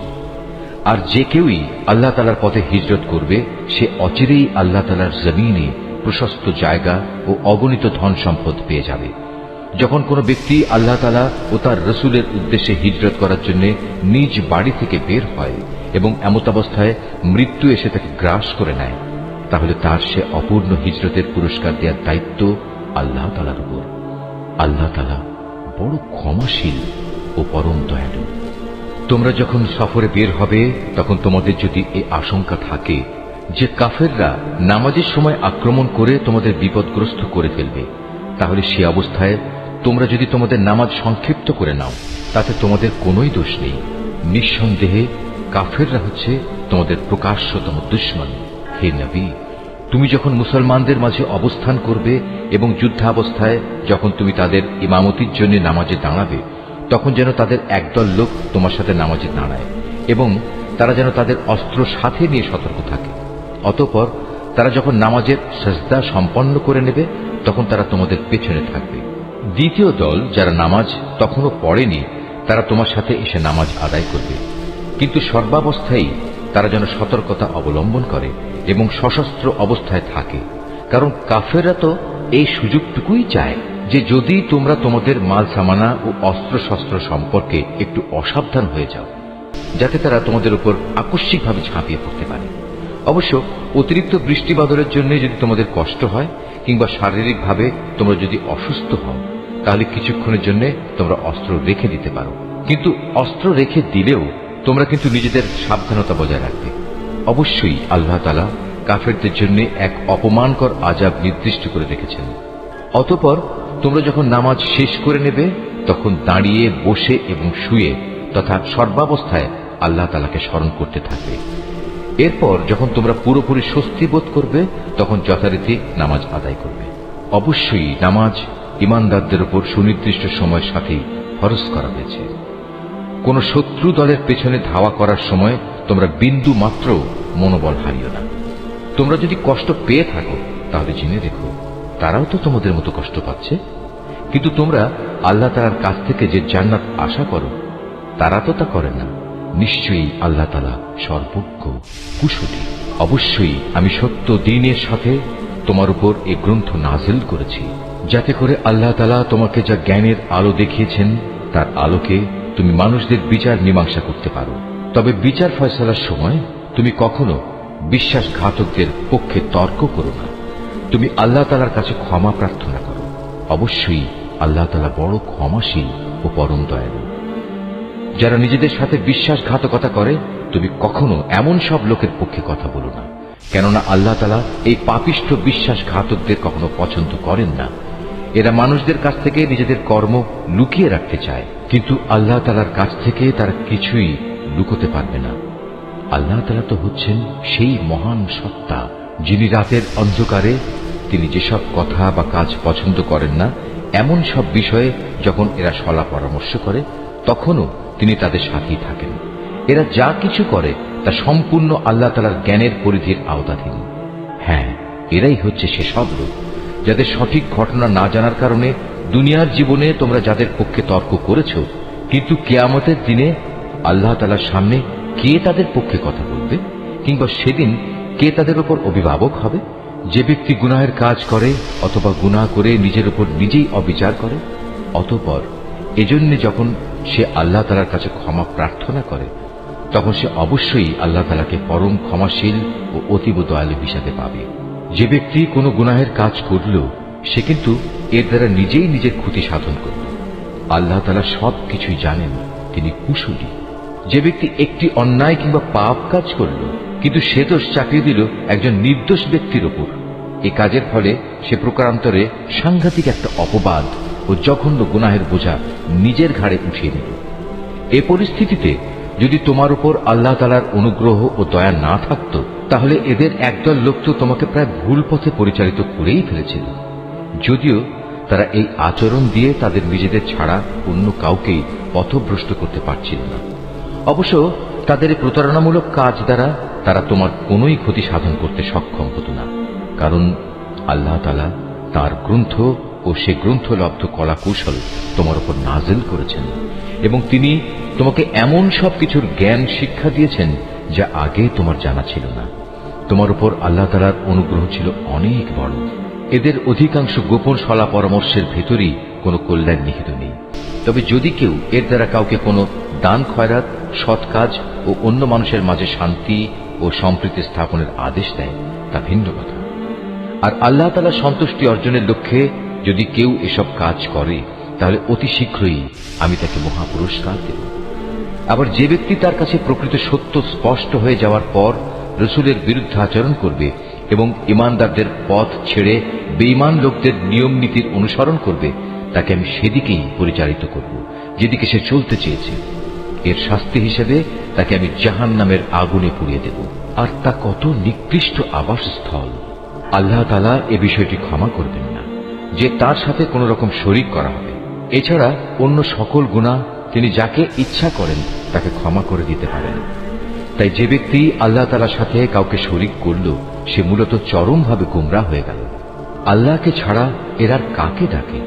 আর যে কেউই আল্লাহ তাআলার পথে হিজরত করবে, সে অচিরেই আল্লাহ তাআলার জমিনে প্রশস্ত জায়গা ও অগণিত ধন সম্পদ পেয়ে যাবে। যখন কোনো ব্যক্তি আল্লাহ তাআলা ও তার রসুলের উদ্দেশ্যে হিজরত করার জন্য নিজ বাড়ি থেকে বের হয় এবং এমতাবস্থায় মৃত্যু এসে তাকে গ্রাস করে নেয়, তাহলে তার সে অপূর্ণ হিজরতের পুরস্কার দেওয়ার দায়িত্ব আল্লাহ তাআলার উপর। আল্লাহ তাআলা বড় ক্ষমাশীল ও পরম দয়ালু। তোমরা যখন সফরে বের হবে, তখন তোমাদের যদি এই আশঙ্কা থাকে যে কাফেররা নামাজের সময় আক্রমণ করে তোমাদের বিপদগ্রস্ত করে ফেলবে, তাহলে সে অবস্থায় তোমরা যদি তোমাদের নামাজ সংক্ষিপ্ত করে নাও, তাতে তোমাদের কোনোই দোষ নেই। নিঃসন্দেহে কাফেররা হচ্ছে তোমাদের প্রকাশ্যতম দুশমন। হে নবী, তুমি যখন মুসলমানদের মাঝে অবস্থান করবে এবং যুদ্ধাবস্থায় যখন তুমি তাদের ইমামতির জন্য নামাজে দাঁড়াবে, তখন যেন তাদের একদল লোক তোমার সাথে নামাজে দাঁড়ায় এবং তারা যেন তাদের অস্ত্র সাথে নিয়ে সতর্ক থাকে। অতঃপর তারা যখন নামাজের সাজদা সম্পন্ন করে নেবে, তখন তারা তোমাদের পেছনে থাকবে। দ্বিতীয় দল যারা নামাজ তখনও পড়েনি, তারা তোমার সাথে এসে নামাজ আদায় করবে, কিন্তু সর্বাবস্থায় তারা যেন সতর্কতা অবলম্বন করে এবং সশস্ত্র অবস্থায় থাকে। কারণ কাফেররা তো এই সুযোগটুকুই চায় যে যদি তোমরা তোমাদের মাল সামানা ও অস্ত্র শস্ত্র সম্পর্কে একটু অসাবধান হয়ে যাও, যাতে তারা তোমাদের উপর আকস্মিকভাবে ঝাঁপিয়ে পড়তে পারে। অবশ্য অতিরিক্ত বৃষ্টি বাদলের জন্য যদি তোমাদের কষ্ট হয় কিংবা শারীরিকভাবে তোমরা যদি অসুস্থ হও, তাহলে কিছুক্ষণের জন্য তোমরা অস্ত্র রেখে দিতে পারো। কিন্তু অস্ত্র রেখে দিলেও তোমরা কিন্তু নিজেদের সাবধানতা বজায় রাখবে। অবশ্যই আল্লাহ তাআলা কাফেরদের জন্য এক অপমানকর আযাব নির্দিষ্ট করে রেখেছেন। অতঃপর তোমরা যখন নামাজ শেষ করে নেবে, তখন দাঁড়িয়ে, বসে এবং শুয়ে তথা সর্বাবস্থায় আল্লাহ তাআলাকে স্মরণ করতে থাকবে। এরপর যখন তোমরা পুরোপুরি স্বস্তি বোধ করবে, তখন যথারীতি নামাজ আদায় করবে। অবশ্যই নামাজ ঈমানদারদের উপর সুনির্দিষ্ট সময়ের সাথেই ফরজ করা হয়েছে। কোন শত্রু দলের পেছনে ধাওয়া করার সময় তোমরা বিন্দু মাত্র মনোবল হারিও না। তোমরা যদি কষ্ট পেয়ে থাকো, তাহলে জেনে রেখো তারাও তো তোমাদের মতো কষ্ট পাচ্ছে। কিন্তু তোমরা আল্লাহ তাআলার কাছ থেকে যে জান্নাত আশা করো, তারা তো তা করে না। নিশ্চয়ই আল্লাহ তাআলা সর্বজ্ঞ, কুশলী। অবশ্যই আমি সত্য দ্বীনের সাথে তোমার উপর এই গ্রন্থ নাজিল করেছি, যাতে করে আল্লাহ তাআলা তোমাকে যা জ্ঞানের আলো দেখিয়েছেন, তার আলোকে তুমি মানুষদের বিচার মীমাংসা করতে পারো। তবে বিচার ফয়সালার সময় তুমি কখনো বিশ্বাসঘাতকদের পক্ষে তর্ক করো না। তুমি আল্লাহ তাআলার কাছে ক্ষমা প্রার্থনা করো। অবশ্যই আল্লাহ তাআলা বড় ক্ষমাশীল ও পরম দয়ালু। যারা নিজেদের সাথে বিশ্বাসঘাতকতা করে, তুমি কখনো এমন সব লোকের পক্ষে কথা বলো না, কেননা আল্লাহ তাআলা এই পাপিষ্ঠ বিশ্বাসঘাতকদের কখনো পছন্দ করেন না। এরা মানুষদের কাছ থেকে নিজেদের কর্ম লুকিয়ে রাখতে চায়, কিন্তু আল্লাহ তাআলার কাছ থেকে তারা কিছুই লুকোতে পারবে না। আল্লাহ তাআলা তো হচ্ছেন সেই মহান সত্তা, যিনি রাতের অন্ধকারে তিনি যেসব কথা বা কাজ পছন্দ করেন না, এমন সব বিষয়ে যখন এরা সলা পরামর্শ করে, তখনও তিনি তাদের সাথেই থাকেন। এরা যা কিছু করে তা সম্পূর্ণ আল্লাহ তাআলার জ্ঞানের পরিধির আওতাধীন। হ্যাঁ, এরাই হচ্ছে সেসব লোক যাদের সঠিক ঘটনা না জানার কারণে দুনিয়ার জীবনে তোমরা যাদের পক্ষে তর্ক করেছ, কিন্তু কিয়ামতের দিনে আল্লাহ তাআলার সামনে কে তাদের পক্ষে কথা বলবে, কিংবা সেদিন কে তাদের উপর অভিভাবক হবে? যে ব্যক্তি গুনাহের কাজ করে অথবা গুনাহ করে নিজের উপর নিজেই অবিচার করে, অতঃপর এজন্য যখন সে আল্লাহ তাআলার কাছে ক্ষমা প্রার্থনা করে, তখন সে অবশ্যই আল্লাহ তাআলাকে পরম ক্ষমাশীল ও অতীব দয়ালু হিসাবে পাবে। যে ব্যক্তি কোনো গুনাহের কাজ করল, সে কিন্তু এর দ্বারা নিজেই নিজের ক্ষতি সাধন করল। আল্লাহ তাআলা সব কিছুই জানেন, তিনি কুশলী। যে ব্যক্তি একটি অন্যায় কিংবা পাপ কাজ করল, কিন্তু সে দোষ চাপিয়ে দিল একজন নির্দোষ ব্যক্তির ওপর, এ কাজের ফলে সে প্রকারান্তরে সাংঘাতিক একটা অপবাদ ও জঘন্য গুনাহের বোঝা নিজের ঘাড়ে উঠিয়ে নিল। এ পরিস্থিতিতে যদি তোমার উপর আল্লাহ তাআলার অনুগ্রহ ও দয়া না থাকত, তাহলে এদের একদল লোক তো তোমাকে প্রায় ভুল পথে পরিচালিত করেই ফেলেছিল। যদিও তারা এই আচরণ দিয়ে তাদের নিজেদের ছাড়া অন্য কাউকেই পথভ্রষ্ট করতে পারছিল না। অবশ্য তাদের এই প্রতারণামূলক কাজ দ্বারা তারা তোমার কোনোই ক্ষতি সাধন করতে সক্ষম হতো না, কারণ আল্লাহ তাআলা তাঁর গ্রন্থ ও সে গ্রন্থলব্ধ কলা কৌশল তোমার উপর নাযিল করেছেন, এবং তিনি তোমাকে এমন সব কিছুর জ্ঞান শিক্ষা দিয়েছেন যা আগে তোমার জানা ছিল না। তোমার উপর আল্লাহ তাআলার অনুগ্রহ ছিল অনেক বড়। এদের অধিকাংশ গোপন সলা পরামর্শের ভেতরই কোনো কল্যাণ নিহিত নেই। তবে যদি কেউ এর দ্বারা কাউকে কোনো দান খয়রাত, সৎ কাজ ও অন্য মানুষের মাঝে শান্তি ও সম্প্রীতি স্থাপনের আদেশ দেয়, তা ভিন্ন কথা। আর আল্লাহ তাআলার সন্তুষ্টি অর্জনের লক্ষ্যে যদি কেউ এসব কাজ করে, তাহলে অতি শীঘ্রই আমি তাকে মহা পুরস্কার দেব। আবার যে ব্যক্তি তার কাছে প্রকৃত সত্য স্পষ্ট হয়ে যাওয়ার পর রসুলের বিরুদ্ধে আচরণ করবে এবং ইমানদারদের পথ ছেড়ে বেঈমান লোকদের নিয়ম নীতির অনুসরণ করবে, তাকে আমি সেদিকেই পরিচালিত করব যেদিকে সে চলতে চেয়েছে। এর শাস্তি হিসেবে তাকে আমি জাহান্নামের আগুনে পুড়িয়ে দেব, আর তা কত নিকৃষ্ট আবাসস্থল। আল্লাহ তাআলা এ বিষয়টি ক্ষমা করবেন না যে তার সাথে কোন রকম শরীক করা হবে। এছাড়া অন্য সকল গুনাহ তিনি যাকে ইচ্ছা করেন তাকে ক্ষমা করে দিতে পারেন। তাই যে ব্যক্তি আল্লাহ তাআলার সাথে কাউকে শরীক করল, সে মূলত চরমভাবে গোমরাহ হয়ে গেল। আল্লাহকে ছাড়া এরা কাকে ডাকে?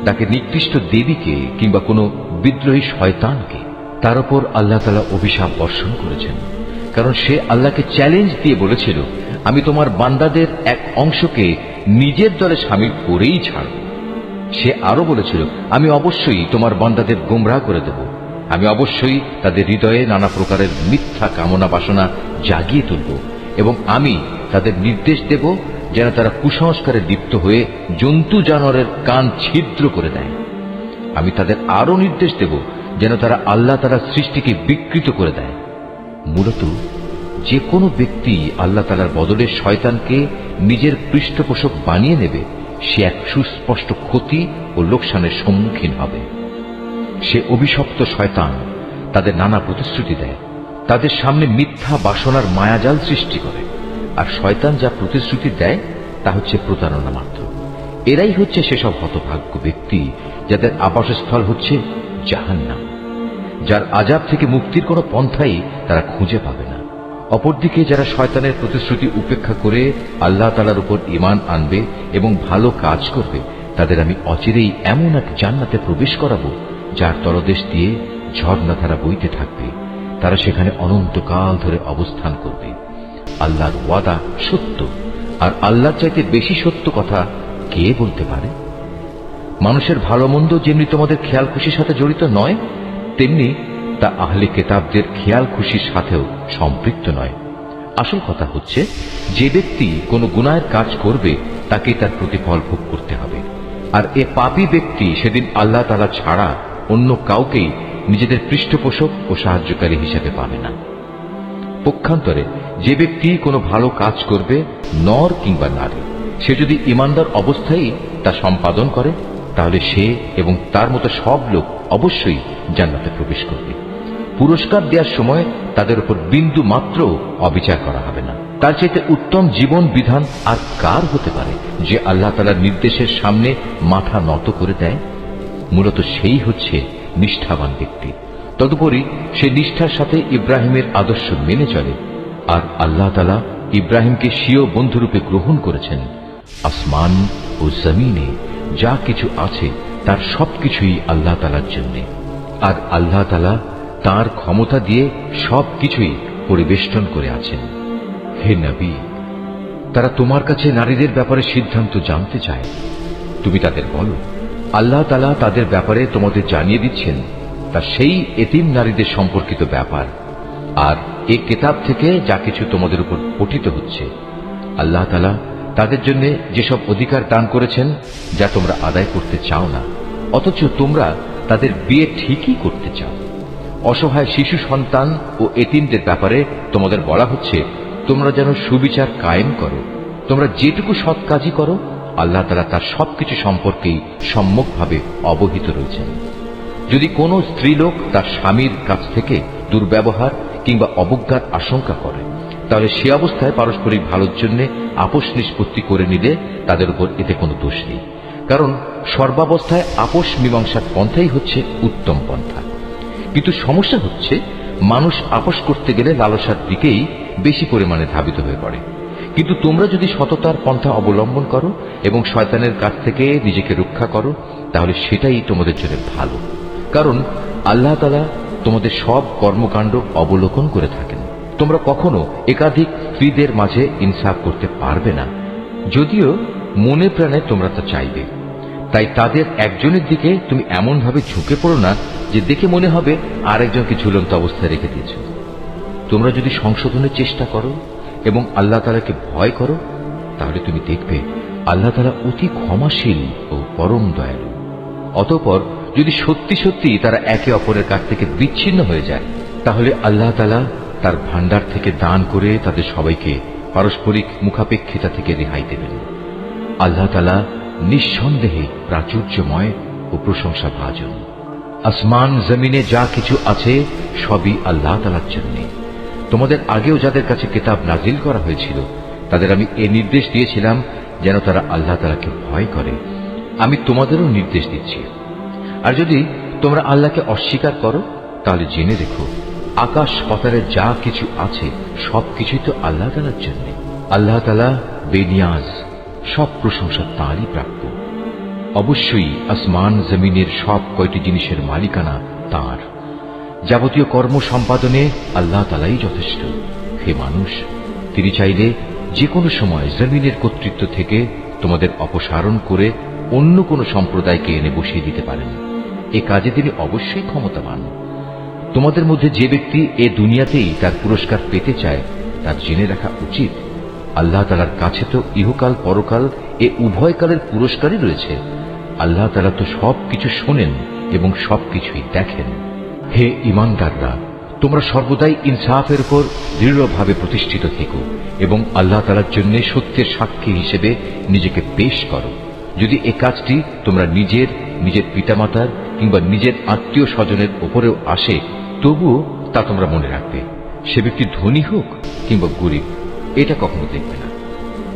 ডাকে নিকৃষ্ট দেবীকে কিংবা কোনো বিদ্রোহী শয়তানকে। তার উপর আল্লাহ তাআলা অভিশাপ বর্ষণ করেছেন, কারণ সে আল্লাহকে চ্যালেঞ্জ দিয়ে বলেছিল, আমি তোমার বান্দাদের এক অংশকে নিজের দলে শামিল করেই ছাড়ব। সে আরো বলেছিল, আমি অবশ্যই তোমার বান্দাদের গোমরাহ করে দেব, আমি অবশ্যই তাদের হৃদয়ে নানা প্রকারের মিথ্যা কামনা বাসনা জাগিয়ে তুলব, এবং আমি তাদের নির্দেশ দেব যেন তারা কুসংস্কারে লিপ্ত হয়ে জন্তু জানোয়ারের কান ছিদ্র করে দেয়। আমি তাদের আরো নির্দেশ দেব যেন তারা আল্লাহ তাআলার সৃষ্টিকে বিকৃত করে দেয়। মূলত যে কোনো ব্যক্তি আল্লাহ তাআলার বদলে শয়তানকে নিজের পৃষ্ঠপোষক বানিয়ে নেবে, সে এক সুস্পষ্ট ক্ষতি ও লোকসানের সম্মুখীন হবে। সে অভিশপ্ত শয়তান তাদের নানা প্রতিশ্রুতি দেয়, তাদের সামনে মিথ্যা বাসনার মায়াজাল সৃষ্টি করে, আর শয়তান যা প্রতিশ্রুতি দেয় তা হচ্ছে প্রতারণা মাত্র। এরাই হচ্ছে সেসব হতভাগ্য ব্যক্তি যাদের আবাসস্থল হচ্ছে জাহান্নাম, যার আযাব থেকে মুক্তির কোনো পন্থাই তারা খুঁজে পাবে না। অপরদিকে যারা শয়তানের প্রতিশ্রুতি উপেক্ষা করে আল্লাহ তাআলার উপর ঈমান আনবে এবং ভালো কাজ করবে, তাদের আমি অচিরেই এমন এক জান্নাতে প্রবেশ করাবো যার তলদেশ দিয়ে ঝর্ণাধারা বইতে থাকবে। তারা সেখানে অনন্তকাল ধরে অবস্থান করবে। আল্লাহর ওয়াদা সত্য, আর আল্লাহর চাইতে বেশি সত্য কথা কে বলতে পারে? মানুষের ভালো মন্দ যেমনি তোমাদের খেয়াল খুশির সাথে জড়িত নয়, তেমনি তা আহলে কিতাবদের খেয়াল খুশির সাথেও সম্পৃক্ত নয়। আসল কথা হচ্ছে, যে ব্যক্তি কোনো গুনাহের কাজ করবে তাকে তার প্রতিফল ভোগ করতে হবে, আর এ পাপী ব্যক্তি সেদিন আল্লাহ তাআলা ছাড়া অন্য কাউকেই নিজেদের পৃষ্ঠপোষক ও সাহায্যকারী হিসেবে পাবে না। পক্ষান্তরে যে ব্যক্তি কোনো ভালো কাজ করবে, নর কিংবা নারী, সে যদি ঈমানদার অবস্থায় তা সম্পাদন করে, তাহলে সে এবং তার মতো সব লোক অবশ্যই জান্নাতে প্রবেশ করবে। পুরস্কার দেওয়ার সময় তাদের উপর বিন্দু মাত্র অবিচার করা হবে না। তার চাইতে উত্তম জীবন বিধান আর কার হতে পারে যে আল্লাহ তাআলার নির্দেশের সামনে মাথা নত করে দেয়? মূলত সেই হচ্ছে নিষ্ঠাবান ব্যক্তি। তদুপরি সে নিষ্ঠার সাথে ইব্রাহিমের আদর্শ মেনে চলে। আর আল্লাহ তাআলা ইব্রাহিমকে স্বীয় বন্ধুরূপে গ্রহণ করেছেন। আসমান ও জমিনে যা কিছু আছে তার সবকিছুই আল্লাহ তাআলার জন্য। আর আল্লাহ তাআলা তাঁর ক্ষমতা দিয়ে সবকিছুই পরিবেষ্টন করে আছেন। হে নবী, তারা তোমার কাছে নারীদের ব্যাপারে সিদ্ধান্ত জানতে চায়। তুমি তাদের বলো, আল্লাহ তাআলা তাদের ব্যাপারে তোমাদের জানিয়ে দিচ্ছেন তা সেই এতিম নারীদের সম্পর্কিত ব্যাপার। আর এই কিতাব থেকে যা কিছু তোমাদের উপর পঠিত হচ্ছে, আল্লাহ তাআলা তাদের জন্য যেসব অধিকার দান করেছেন যা তোমরা আদায় করতে চাও না, অথচ তোমরা তাদের বিয়ে ঠিকই করতে চাও। অসহায় শিশু সন্তান ও এতিমদের ব্যাপারে তোমাদের বলা হচ্ছে তোমরা যেন সুবিচার কায়েম করো। তোমরা যেটুকু সৎ কাজই করো, আল্লাহ তাআলা তার সবকিছু সম্পর্কেই সম্যকভাবে অবহিত রয়েছেন। যদি কোনো স্ত্রীলোক তার স্বামীর কাছ থেকে দুর্ব্যবহার কিংবা অবজ্ঞার আশঙ্কা করে, তাহলে সে অবস্থায় পারস্পরিক ভালোর জন্য আপোষ নিষ্পত্তি করে নিলে তাদের উপর এতে কোনো দোষ নেই। কারণ সর্বাবস্থায় আপোষ মীমাংসার পন্থাই হচ্ছে উত্তম পন্থা। কিন্তু সমস্যা হচ্ছে মানুষ আপোষ করতে গেলে লালসার দিকেই বেশি পরিমাণে ধাবিত হয়ে পড়ে। কিন্তু তোমরা যদি সততার পন্থা অবলম্বন করো এবং শয়তানের কাছ থেকে নিজেকে রক্ষা করো, তাহলে সেটাই তোমাদের জন্য ভালো। কারণ আল্লাহ তাআলা তোমাদের সব কর্মকাণ্ড অবলোকন করে থাকেন। তোমরা কখনো একাধিক স্ত্রীদের মাঝে ইনসাফ করতে পারবে না, যদিও মনে প্রাণে তোমরা তা চাইবে। তাই তাদের একজনের দিকে তুমি এমন ভাবে ঝুঁকে পড়ো না যে দেখে মনে হবে আরেকজনকে ঝুলন্ত অবস্থায় রেখে দিয়েছ। তোমরা যদি সংশোধনের চেষ্টা করো এবং আল্লাহ তাআলাকে ভয় করো, তাহলে তুমি দেখবে আল্লাহ তাআলা অতি ক্ষমাশীল ও পরম দয়ালু। অতঃপর যদি সত্যি সত্যি তারা একে অপরের কাছ থেকে বিচ্ছিন্ন হয়ে যায়, তাহলে আল্লাহ তাআলা তার ভান্ডার থেকে দান করে তাদের সবাইকে পারস্পরিক মুখাপেক্ষিতা থেকে রেহাই দেবেন। আল্লাহ তাআলা নিঃসন্দেহে প্রাচুর্যময় ও প্রশংসা ভাজন। আসমান জমিনে যা কিছু আছে সবই আল্লাহ তাআলার জন্য। তোমাদের আগেও যাদের কাছে কিতাব নাজিল করা হয়েছিল, তাদের আমি এ নির্দেশ দিয়েছিলাম যেন তারা আল্লাহ তাআলাকে ভয় করে। আমি তোমাদেরও নির্দেশ দিচ্ছি। আর যদি তোমরা আল্লাহকে অস্বীকার করো, তাহলে জেনে রেখো আকাশ পাতালে যা কিছু আছে সবকিছুই তো আল্লাহ তাআলার জন্য। আল্লাহ তাআলা বেনিয়াজ, সব প্রশংসা তাঁরই প্রাপ্য। অবশ্যই আসমান জমিনের সব কয়টি জিনিসের মালিকানা তাঁর। যাবতীয় কর্ম সম্পাদনে আল্লাহ তাআলাই যথেষ্ট। হে মানুষ, তিনি চাইলে যে কোনো সময় জমিনের কর্তৃত্ব থেকে তোমাদের অপসারণ করে অন্য কোনো সম্প্রদায়কে এনে বসিয়ে দিতে পারেন। এ কাজে তিনি অবশ্যই ক্ষমতাবান। তোমাদের মধ্যে যে ব্যক্তি এ দুনিয়াতেই তার পুরস্কার পেতে চায়, তার জেনে রাখা উচিত আল্লাহ তাআলার কাছে তো ইহকাল পরকাল এ উভয় কালের পুরস্কারই রয়েছে। আল্লাহ তাআলা তো সবকিছু শোনেন এবং সবকিছুই দেখেন। হে ঈমানদাররা, তোমরা সর্বদাই ইনসাফের উপর দৃঢ়ভাবে প্রতিষ্ঠিত থেকো এবং আল্লাহ তাআলার জন্য সত্যের সাক্ষী হিসেবে নিজেকে পেশ করো। যদি এ কাজটি তোমরা নিজের পিতামাতার কিংবা নিজের আত্মীয় স্বজনের উপরেও আসে, তবুও তা তোমরা মনে রাখবে, সে ব্যক্তি ধনী হোক কিংবা গরিব, এটা কখনো দেখবে না।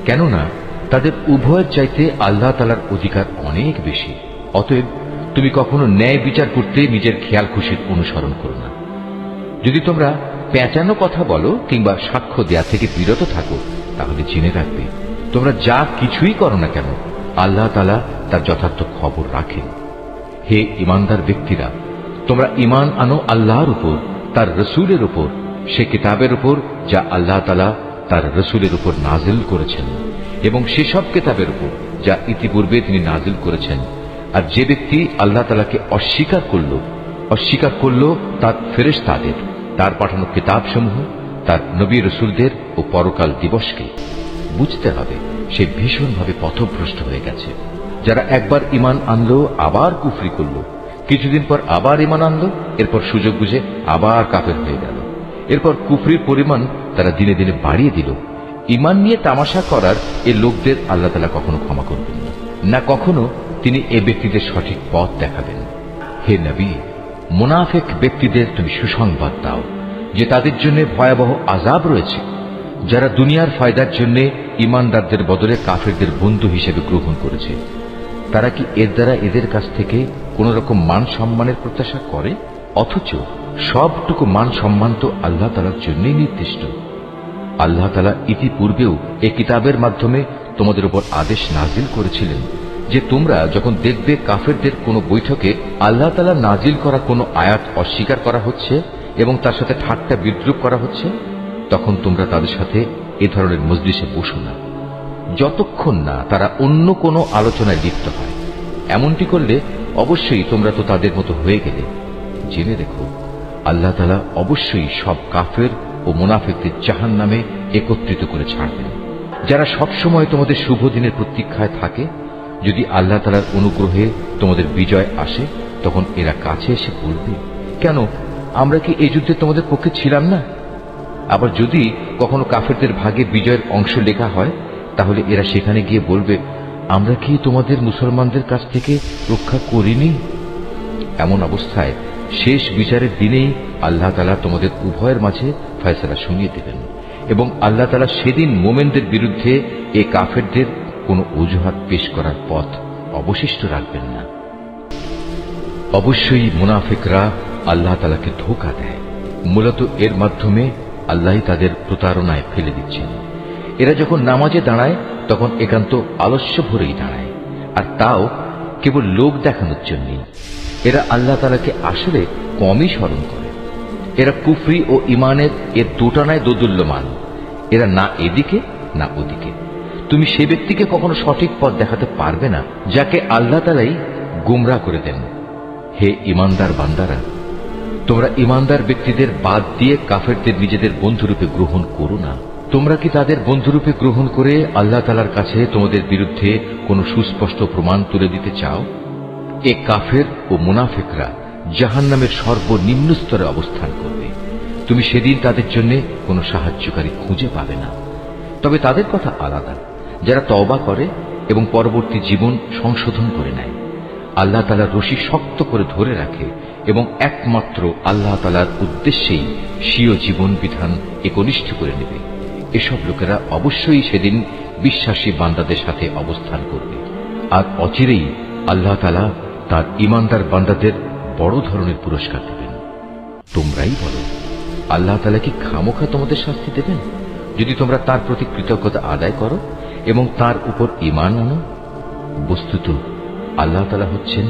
কেননা তাদের উভয়ের চাইতে আল্লাহ তাআলার অধিকার অনেক বেশি। অতএব তুমি কখনো ন্যায় বিচার করতে নিজের খেয়াল খুশির অনুসরণ করো না। যদি তোমরা পেঁচানো কথা বলো কিংবা সাক্ষ্য দেয়া থেকে বিরত থাকো, তাহলে জেনে রাখবে তোমরা যা কিছুই করো না কেন, আল্লাহ তাআলা তার যথার্থ খবর রাখেন। হে ঈমানদার ব্যক্তিরা, তোমরা ঈমান আনো আল্লাহর উপর, তার রসুলের উপর, সে কিতাবের উপর যা আল্লাহ তাআলা তার রসুলের উপর নাজিল করেছেন, এবং সেসব কিতাবের উপর যা ইতিপূর্বে তিনি নাজিল করেছেন। আর যে ব্যক্তি আল্লাহ তাআলাকে অস্বীকার করল তার ফেরেশতাদের, তার পাঠানো কিতাবসমূহ, তার নবী রসুলদের ও পরকাল দিবসকে, বুঝতে হবে সে ভীষণভাবে পথভ্রষ্ট হয়ে গেছে। যারা একবার ঈমান আনলো আবার কুফরি করল, কিছুদিন পর আবার ঈমান আনলো, এরপর সুযোগ বুঝে আবার কাফের হয়ে গেল, এরপর কুফরির পরিমাণ তারা দিনে দিনে বাড়িয়ে দিল। ঈমান নিয়ে তামাশা করার এ লোকদের আল্লাহ তাআলা কখনো ক্ষমা করবেন না, না কখনো তিনি এ ব্যক্তিদের সঠিক পথ দেখাবেন। হে নবী, মুনাফিক ব্যক্তিদের তুমি সুসংবাদ দাও যে তাদের জন্য ভয়াবহ আযাব রয়েছে, যারা দুনিয়ার ফায়দার জন্য ঈমানদারদের বদলে কাফেরদের বন্ধু হিসেবে গ্রহণ করেছে। তারা কি এর দ্বারা এদের কাছ থেকে কোন রকম মান সম্মানের প্রত্যাশা করে? অথচ সবটুকু মান সম্মান তো আল্লাহ তাআলার জন্যই নির্দিষ্ট। আল্লাহ তাআলা ইতিপূর্বেও এই কিতাবের মাধ্যমে তোমাদের উপর আদেশ নাজিল করেছিলেন যে তোমরা যখন দেখবে কাফেরদের কোনো বৈঠকে আল্লাহ তাআলা নাজিল করা কোনো আয়াত অস্বীকার করা হচ্ছে এবং তার সাথে ঠাট্টা বিদ্রূপ করা হচ্ছে, তখন তোমরা তাদের সাথে এ ধরনের মজলিসে বসো না, যতক্ষণ না তারা অন্য কোনো আলোচনায় লিপ্ত হয়। এমনটি করলে অবশ্যই তোমরা তো তাদের মতো হয়ে গেলে। জেনে রেখো, আল্লাহ তাআলা অবশ্যই সব কাফের ও মুনাফিকদের জাহান্নামে একত্রিত করে ছাড়বেন। যারা সবসময় তোমাদের শুভ দিনের প্রতীক্ষায় থাকে, যদি আল্লাহ তাআলার অনুগ্রহে তোমাদের বিজয় আসে, তখন এরা কাছে এসে বলবে, কেন আমরা কি এই যুদ্ধে তোমাদের পক্ষে ছিলাম না? আবার যদি কখনো কাফেরদের ভাগে বিজয়ের অংশ লেখা হয়, তাহলে এরা সেখানে গিয়ে বলবে, আমরা কি তোমাদের মুসলমানদের কাছ থেকে রক্ষা করিনি? এমন অবস্থায় শেষ বিচারের দিনেই আল্লাহ তাআলা তোমাদের উভয়ের মাঝে ফয়সালা শুনিয়ে দেবেন এবং আল্লাহ তাআলা সেদিন মোমেনদের বিরুদ্ধে এ কাফেরদের কোনো অজুহাত পেশ করার পথ অবশিষ্ট রাখবেন না। অবশ্যই মুনাফিকরা আল্লাহ তাআলাকে ধোঁকা দেয়। মূলত এর মাধ্যমে আল্লাহই তাদের প্রতারণায় ফেলে দিচ্ছেন। এরা যখন নামাজে দাঁড়ায় তখন একান্ত আলস্য ভরেই দাঁড়ায়, আর তাও কেবল লোক দেখানোর জন্যই। এরা আল্লাহ তাআলাকে আসলে কমই স্মরণ করে। এরা কুফরি ও ইমানের এর দোটানায় দোদুল্যমান। এরা না এদিকে না ওদিকে। তুমি সে ব্যক্তিকে কখনো সঠিক পথ দেখাতে পারবে না যাকে আল্লাহ তাআলাই গোমরাহ করে দেন। হে ইমানদার বান্দারা, তোমরা ইমানদার ব্যক্তিদের বাদ দিয়ে কাফেরদের নিজেদের বন্ধুরূপে গ্রহণ করো না। তোমরা কি তাদের বন্ধুরূপে গ্রহণ করে আল্লাহ তাআলার কাছে তোমাদের বিরুদ্ধে কোনো সুস্পষ্ট প্রমাণ তুলে দিতে চাও? এ কাফের ও মুনাফিকরা জাহান্নামের সর্বনিম্ন স্তরে অবস্থান করবে। তুমি সেদিন তাদের জন্য কোনো সাহায্যকারী খুঁজে পাবে না। তবে তাদের কথা আলাদা, যারা তওবা করে এবং পরবর্তী জীবন সংশোধন করে নেয়। আল্লাহ তাআলার রশি শক্ত করে ধরে রাখে এবং একমাত্র আল্লাহ তাআলার উদ্দেশ্যেই স্বীয় জীবন বিধান একনিষ্ঠ করে নেবে। এসব লোকেরা অবশ্যই সেদিন বিশ্বাসী বান্দাদের সাথে অবস্থান করবে। আর অচিরেই আল্লাহ তাআলা তার ঈমানদার বান্দাদের বড় ধরনের পুরস্কার দেবেন। তোমরাই বলো, আল্লাহ তাআলা কি খামোখা তোমাদের শাস্তি দেবেন যদি তোমরা তার প্রতি কৃতজ্ঞতা আদায় করো এবং তার উপর ঈমান আনো? বস্তুত আল্লাহ তাআলা হচ্ছেন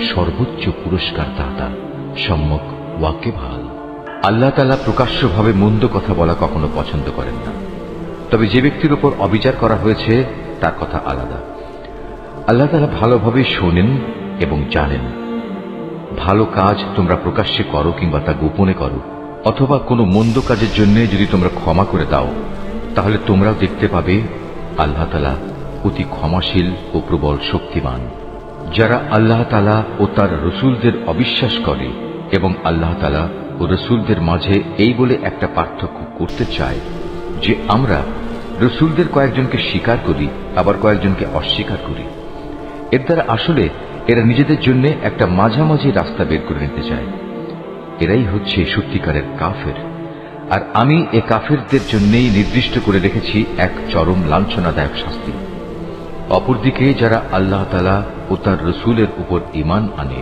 সর্বোচ্চ পুরস্কার দাতা, সম্যক ওয়াকিবহাল। আল্লাহ তাআলা প্রকাশ্যভাবে মন্দ কথা বলা কখনো পছন্দ করেন না। তবে যে ব্যক্তির উপর অবিচার করা হয়েছে তার কথা আলাদা। আল্লাহ তাআলা ভালোভাবে শোনেন এবং জানেন। ভালো কাজ তোমরা প্রকাশ্যে করো কিংবা তা গোপনে করো, অথবা কোনো মন্দ কাজের জন্য যদি তোমরা ক্ষমা করে দাও, তাহলে তোমরাও দেখতে পাবে আল্লাহ তাআলা অতি ক্ষমাশীল ও প্রবল শক্তিমান। যারা আল্লাহ তাআলা ও তার রসুলদের অবিশ্বাস করে এবং আল্লাহ তাআলা ও রসুলদের মাঝে এই বলে একটা পার্থক্য করতে চায় যে আমরা রসুলদের কয়েকজনকে স্বীকার করি আবার কয়েকজনকে অস্বীকার করি, এর দ্বারা আসলে এরা নিজেদের জন্য একটা মাঝামাঝি রাস্তা বের করে নিতে চায়। এরাই হচ্ছে সত্যিকারের কাফের। আর আমি এ কাফেরদের জন্যই নির্দিষ্ট করে রেখেছি এক চরম লাঞ্ছনাদায়ক শাস্তি। অপরদিকে যারা আল্লাহ তাআলা ও তার রসুলের উপর ঈমান আনে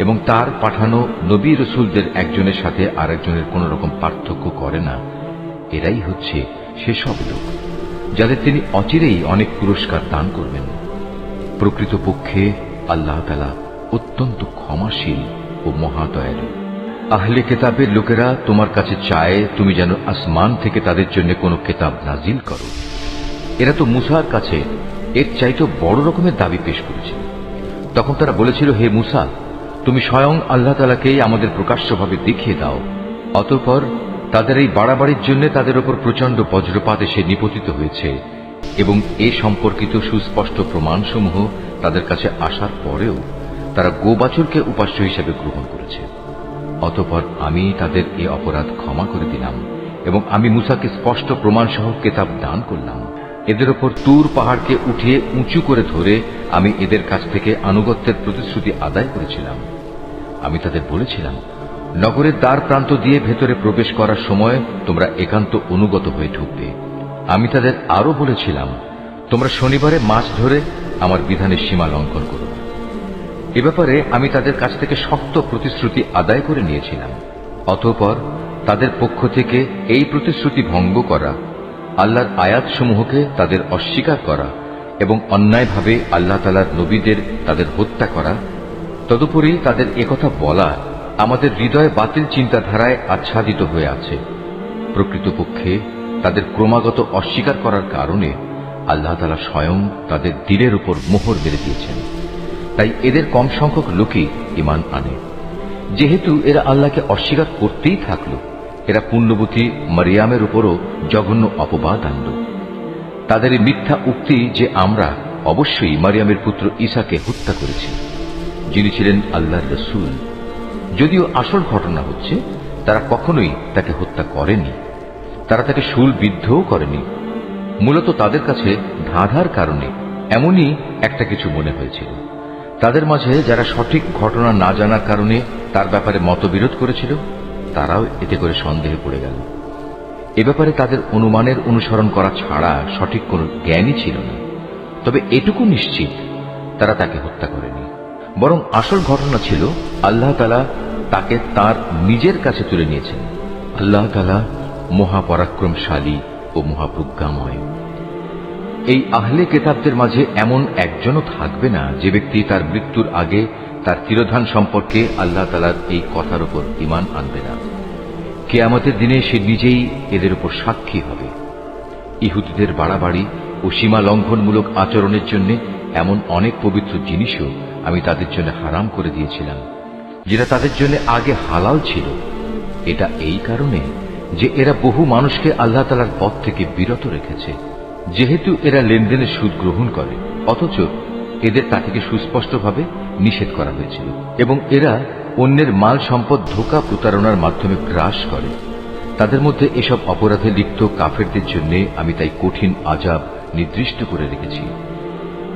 এবং তার পাঠানো নবী রসুলদের একজনের সাথে আরেকজনের কোন রকম পার্থক্য করে না, এরাই হচ্ছে সেসব লোক যাদের তিনি অচিরেই অনেক পুরস্কার দান করবেন। প্রকৃতপক্ষে আল্লাহ তাআলা অত্যন্ত ক্ষমাশীল ও মহাদয়ালু। আহলে কেতাবের লোকেরা তোমার কাছে চায় তুমি যেন আসমান থেকে তাদের জন্য কোনো কেতাব নাজিল করো। এরা তো মুসার কাছে এর চাইতে বড় রকমের দাবি পেশ করেছিল। তখন তারা বলেছিল, হে মুসা, তুমি স্বয়ং আল্লাহ তাআলাকেই আমাদের প্রকাশ্যভাবে দেখিয়ে দাও। অতঃপর তাদের এই বাড়াবাড়ির জন্য তাদের উপর প্রচন্ড বজ্রপাত এসে নিপতিত হয়েছে এবং এ সম্পর্কিত সুস্পষ্ট প্রমাণসমূহ তাদের কাছে আসার পরেও তারা গোবাছুরকে উপাস্য হিসেবে গ্রহণ করেছে। অতঃপর আমি তাদের এ অপরাধ ক্ষমা করে দিলাম এবং আমি মুসাকে স্পষ্ট প্রমাণসহ কেতাব দান করলাম। এদের ওপর তুর পাহাড়কে উঠিয়ে উঁচু করে ধরে আমি এদের কাছ থেকে আনুগত্যের প্রতিশ্রুতি আদায় করেছিলাম। আমি তাদের বলেছিলাম, নগরের দ্বার প্রান্ত দিয়ে ভেতরে প্রবেশ করার সময় তোমরা একান্ত অনুগত হয়ে ঢুকবে। আমি তাদের আরো বলেছিলাম, তোমরা শনিবারে মাছ ধরে আমার বিধানের সীমা লঙ্ঘন করো না। এ ব্যাপারে আমি তাদের কাছ থেকে শক্ত প্রতিশ্রুতি আদায় করে নিয়েছিলাম। অতঃপর তাদের পক্ষ থেকে এই প্রতিশ্রুতি ভঙ্গ করা, আল্লাহর আয়াতসমূহকে তাদের অস্বীকার করা এবং অন্যায়ভাবে আল্লাহ তাআলার নবীদের তাদের হত্যা করা, তদুপরি তাদের একথা বলা আমাদের হৃদয়ে বাতিল চিন্তাধারায় আচ্ছাদিত হয়ে আছে। প্রকৃতপক্ষে তাদের ক্রমাগত অস্বীকার করার কারণে আল্লাহ তাআলা স্বয়ং তাদের দিলের উপর মোহর মেরে দিয়েছেন। তাই এদের কম সংখ্যক লোকই ঈমান আনে। যেহেতু এরা আল্লাহকে অস্বীকার করতেই থাকল, এরা পুণ্যবতী মারিয়ামের উপরও জঘন্য অপবাদ আনল। তাদের এই মিথ্যা উক্তি যে আমরা অবশ্যই মারিয়ামের পুত্র ঈসাকে হত্যা করেছি, যিনি ছিলেন আল্লাহর রাসূল। যদিও আসল ঘটনা হচ্ছে তারা কখনোই তাকে হত্যা করেনি, তারা তাকে শূলবিদ্ধও করেনি। মূলত তাদের কাছে ধাঁধার কারণে এমনই একটা কিছু মনে হয়েছিল। তাদের মাঝে যারা সঠিক ঘটনা না জানার কারণে তার ব্যাপারে মতবিরোধ করেছিল, তারাও এতে করে সন্দেহে পড়ে গেল। এ ব্যাপারে তাদের অনুমানের অনুসরণ করা ছাড়া সঠিক কোনো জ্ঞানই ছিল না। তবে এটুকু নিশ্চিত, তারা তাকে হত্যা করেনি, বরং আসল ঘটনা ছিল আল্লাহ তাআলা তাকে তার নিজের কাছে তুলে নিয়েছেন। আল্লাহ তাআলা মহাপরাক্রমশালী ও মহাপ্রজ্ঞাময়। এই আহলে কিতাবদের মাঝে এমন একজনও থাকবে না যে ব্যক্তি তার মৃত্যুর আগে তার তিরোধান সম্পর্কে আল্লাহ তাআলার এই কথার উপর ঈমান আনবে না। কিয়ামতের দিনে সে নিজেই এদের উপর সাক্ষী হবে। ইহুদিদের বাড়াবাড়ি ও সীমা লঙ্ঘনমূলক আচরণের জন্য এমন অনেক পবিত্র জিনিসও আমি তাদের জন্য হারাম করে দিয়েছিলাম, যেটা তাদের জন্য আগে হালাল ছিল। এটা এই কারণে যে এরা বহু মানুষকে আল্লাহ তাআলার পথ থেকে বিরত রেখেছে। যেহেতু এরা লেনদেনের সুদ গ্রহণ করে, অথচ এদের তা থেকে সুস্পষ্টভাবে নিষেধ করা হয়েছিল, এবং এরা অন্যের মাল সম্পদ ধোঁকা প্রতারণার মাধ্যমে গ্রাস করে। তাদের মধ্যে এসব অপরাধে লিপ্ত কাফেরদের জন্য আমি তাই কঠিন আযাব নির্দিষ্ট করে রেখেছি।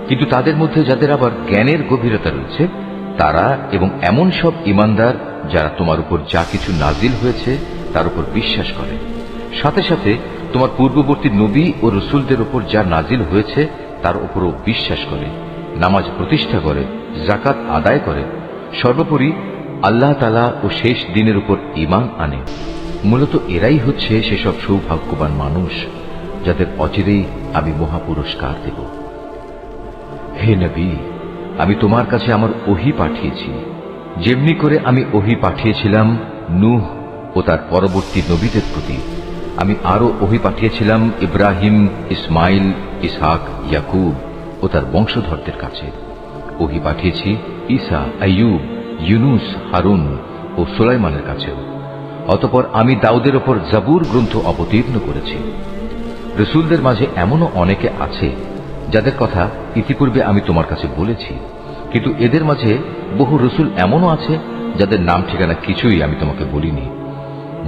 কিন্তু তাদের মধ্যে যাদের আবার জ্ঞানের গভীরতা রয়েছে, তারা এবং এমন সব ঈমানদার যারা তোমার উপর যা কিছু নাজিল হয়েছে তার উপর বিশ্বাস করে, সাথে সাথে তোমার পূর্ববর্তী নবী ও রসুলদের উপর যা নাজিল হয়েছে তার উপরও বিশ্বাস করে, নামাজ প্রতিষ্ঠা করে, যাকাত আদায় করে, সর্বোপরি আল্লাহ তাআলা ও শেষ দিনের উপর ঈমান আনে। মূলত এরাই হচ্ছে সেসব সৌভাগ্যবান মানুষ যাদের অচিরেই আমি মহাপুরস্কার দেব। হে নবী, আমি তোমার কাছে আমার ওহী পাঠিয়েছি, যেমনি করে আমি ওহী পাঠিয়েছিলাম নূহ ও তার পরবর্তী নবীদের প্রতি। আমি আরো ওহী পাঠিয়েছিলাম ইব্রাহিম, ইসমাইল, ইসহাক, ইয়াকুব ও তার বংশধরদের কাছে। ওহী পাঠিয়েছি ঈসা, আইয়ুব, ইউনুস, হারুন ও সুলাইমানের কাছেও। অতঃপর আমি দাউদের ওপর জাবুর গ্রন্থ অবতীর্ণ করেছি। রসুলদের মাঝে এমনও অনেকে আছে যাদের কথা ইতিপূর্বে আমি তোমার কাছে বলেছি, কিন্তু এদের মাঝে বহু রসুল এমনও আছে যাদের নাম ঠিকানা কিছুই আমি তোমাকে বলিনি।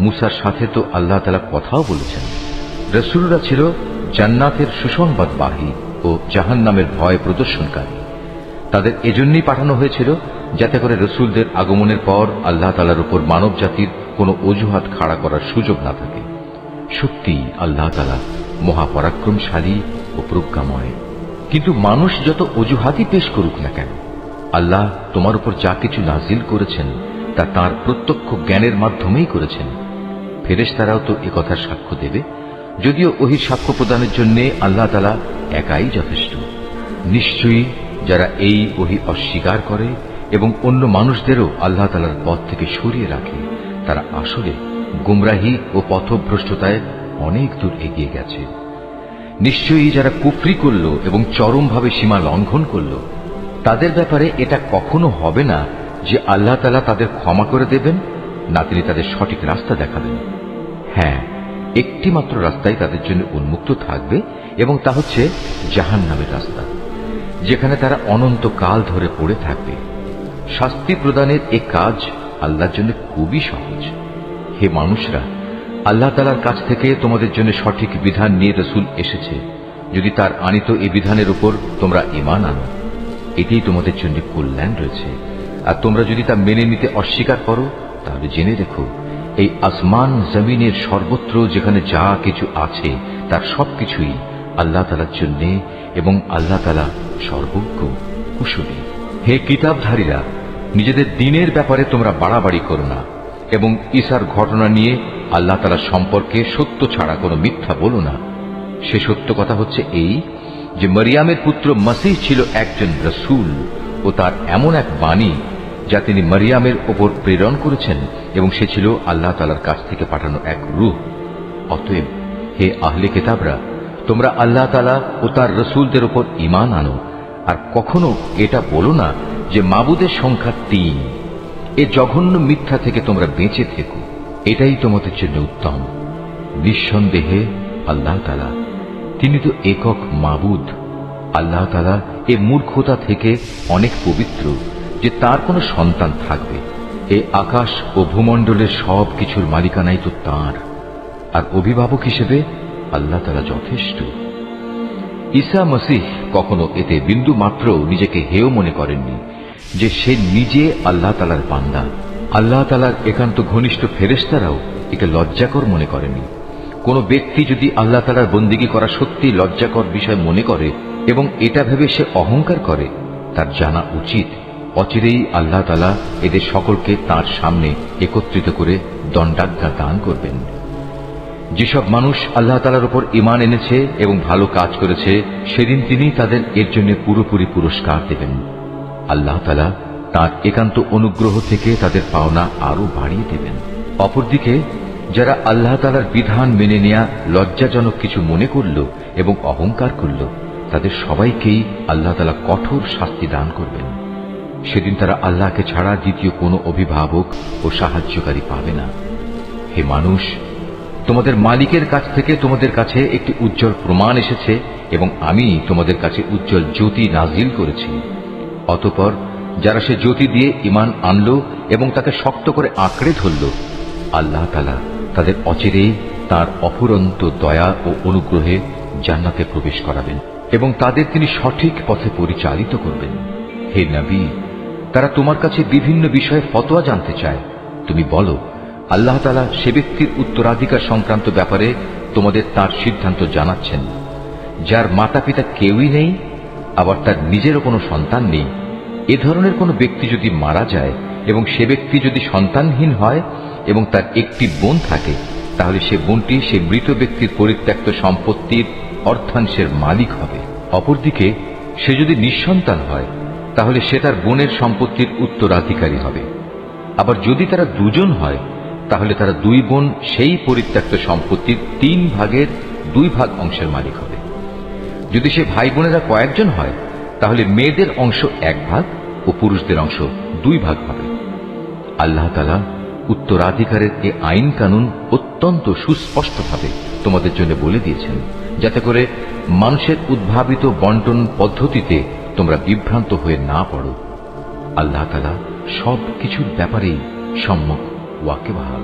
মুসার সাথে তো আল্লাহ তাআলা কথাও বলেছেন। রসুলরা ছিল জান্নাতের সুসংবাদবাহী ও জাহান্নামের ভয় প্রদর্শনকারী। তাদের এজন্যই পাঠানো হয়েছিল যাতে করে রসুলদের আগমনের পর আল্লাহ তাআলার উপর মানব জাতির কোনো অজুহাত খাড়া করার সুযোগ না থাকে। সত্যি আল্লাহ তাআলা মহাপরাক্রমশালী ও প্রজ্ঞাময়। কিন্তু মানুষ যত অজুহাতই পেশ করুক না কেন, আল্লাহ তোমার উপর যা কিছু নাজিল করেছেন তা তাঁর প্রত্যক্ষ জ্ঞানের মাধ্যমেই করেছেন। ফেরেশতারাও তো একথার সাক্ষ্য দেবে, যদিও ওহীর সাক্ষ্য প্রদানের জন্য আল্লাহ তাআলা একাই যথেষ্ট। নিশ্চয়ই যারা এই ওহী অস্বীকার করে এবং অন্য মানুষদেরও আল্লাহ তাআলার পথ থেকে সরিয়ে রাখে, তারা আসলে গুমরাহি ও পথভ্রষ্টতায় অনেক দূর এগিয়ে গেছে। নিশ্চয়ই যারা কুফরি করল এবং চরমভাবে সীমা লঙ্ঘন করল, তাদের ব্যাপারে এটা কখনো হবে না যে আল্লাহ তাআলা তাদের ক্ষমা করে দেবেন, না তিনি তাদের সঠিক রাস্তা দেখাবেন। হ্যাঁ, একটি মাত্র রাস্তাই তাদের জন্য উন্মুক্ত থাকবে, এবং তা হচ্ছে জাহান্নামের রাস্তা, যেখানে তারা অনন্তকাল ধরে পড়ে থাকবে। শাস্তি প্রদানের এ কাজ আল্লাহর জন্য খুবই সহজ। হে মানুষরা, আল্লাহ তাআলার কাছ থেকে তোমাদের জন্য সঠিক বিধান নিয়ে রসুল এসেছে। যদি তার আনিত এই বিধানের উপর তোমরা ঈমান আনো, এতেই তোমাদের জন্য কল্যাণ রয়েছে, আর তোমরা যদি তা মেনে নিতে অস্বীকার করো তাহলে জেনে রেখো এই আসমান জমিনের সর্বত্র যেখানে যা কিছু আছে তার সবকিছুই আল্লাহ তাআলার জন্য, এবং আল্লাহ তাআলা সর্বজ্ঞ কুশলী। হে কিতাবধারীরা, নিজেদের দ্বীনের ব্যাপারে তোমরা বাড়াবাড়ি করো না, এবং ঈসার ঘটনা নিয়ে আল্লাহ তাআলার সম্পর্কে সত্য ছাড়া কোনো মিথ্যা বলো না। সে সত্য কথা হচ্ছে এই যে মরিয়ামের পুত্র মসীহ ছিল একজন রাসূল ও তার এমন এক বাণী যা তিনি মরিয়ামের ওপর প্রেরণ করেছেন, এবং সে ছিল আল্লাহ তাআলার কাছ থেকে পাঠানো এক রূহ। অতএব হে আহলে কিতাবরা, তোমরা আল্লাহ তাআলা ও তার রাসূলদের উপর ঈমান আনো, আর কখনো এটা বলো না যে মাবুদের সংখ্যা ৩। এ জঘন্য মিথ্যা থেকে তোমরা বেঁচে থেকো, এটাই তোমাদের জন্য উত্তম। নিঃসন্দেহে আল্লাহ তাআলা তিনি তো একক মাবুদ। আল্লাহ তাআলা এ মূর্খতা থেকে অনেক পবিত্র যে তার কোনো সন্তান থাকবে। এ আকাশ ও ভূমণ্ডলের সব কিছুর মালিকানাই তো তাঁর, আর অভিভাবক হিসেবে আল্লাহ তাআলা যথেষ্ট। ঈসা মসীহ কখনো এতে বিন্দু মাত্র নিজেকে হেয় মনে করেননি যে সে নিজে আল্লাহ তাআলার বান্দা। আল্লাহ তাআলার একান্ত ঘনিষ্ঠ ফেরেশতারাও একে লজ্জাকর মনে করেনি। কোন ব্যক্তি যদি আল্লাহ তাআলার বন্দেগী করা সত্যি লজ্জাকর বিষয় মনে করে এবং এটা ভেবে সে অহংকার করে, তার জানা উচিত অচিরেই আল্লাহ তাআলা এদের সকলকে তাঁর সামনে একত্রিত করে দণ্ডাজ্ঞা দান করবেন। যেসব মানুষ আল্লাহ তাআলার উপর ঈমান এনেছে এবং ভালো কাজ করেছে, সেদিন তিনি তাদের এর জন্য পুরোপুরি পুরস্কার দেবেন। আল্লাহ তাআলা তাঁর একান্ত অনুগ্রহ থেকে তাদের পাওনা আরো বাড়িয়ে দেবেন। অপরদিকে যারা আল্লাহ তাআলার বিধান মেনে নেয়া লজ্জাজনক কিছু মনে করল এবং অহংকার করল, তাদের সবাইকেই আল্লাহ তাআলা কঠোর শাস্তি দান করবেন। সেদিন তারা আল্লাহকে ছাড়া দ্বিতীয় কোনো অভিভাবক ও সাহায্যকারী পাবে না। হে মানুষ, তোমাদের মালিকের কাছ থেকে তোমাদের কাছে একটি উজ্জ্বল প্রমাণ এসেছে, এবং আমি তোমাদের কাছে উজ্জ্বল জ্যোতি নাজিল করেছি। অতঃপর যারা সে জ্যোতি দিয়ে ঈমান আনল এবং তাকে শক্ত করে আঁকড়ে ধরল, আল্লাহ তাআলা তাদের অচিরেই তার অফুরন্ত দয়া ও অনুগ্রহে জান্নাতে প্রবেশ করাবেন, এবং তাদের তিনি সঠিক পথে পরিচালিত করবেন। হে নবী, তারা তোমার কাছে বিভিন্ন বিষয়ে ফতোয়া জানতে চায়। তুমি বলো, আল্লাহ তাআলা সে ব্যক্তির উত্তরাধিকার সংক্রান্ত ব্যাপারে তোমাদের তার সিদ্ধান্ত জানাচ্ছেন, যার মাতা পিতা কেউই নেই, আবার তার নিজেরও কোনো সন্তান নেই। এ ধরনের কোনো ব্যক্তি যদি মারা যায় এবং সে ব্যক্তি যদি সন্তানহীন হয় এবং তার একটি বোন থাকে, তাহলে সে বোনটি সে মৃত ব্যক্তির পরিত্যক্ত সম্পত্তির অর্ধাংশের মালিক হবে। অপরদিকে সে যদি নিঃসন্তান হয়, তাহলে সে তার বোনের সম্পত্তির উত্তরাধিকারী হবে। আবার যদি তারা দুজন হয়, তাহলে তারা দুই বোন সেই পরিত্যক্ত সম্পত্তির 3 ভাগের 2 ভাগ অংশের মালিক হবে। যদি সে ভাই বোনেরা কয়েকজন হয়, তাহলে মেয়েদের অংশ 1 ভাগ ও পুরুষদের অংশ 2 ভাগ হবে। আল্লাহ তাআলা উত্তরাধিকারের এ আইন কানুন অত্যন্ত সুস্পষ্টভাবে তোমাদের জন্য বলে দিয়েছেন, যাতে করে মানুষের উদ্ভাবিত বন্টন পদ্ধতিতে তোমরা বিভ্রান্ত হয়ে না পড়ো। আল্লাহ তাআলা সব কিছুর ব্যাপারেই সম্যক ওয়াকিবহাল।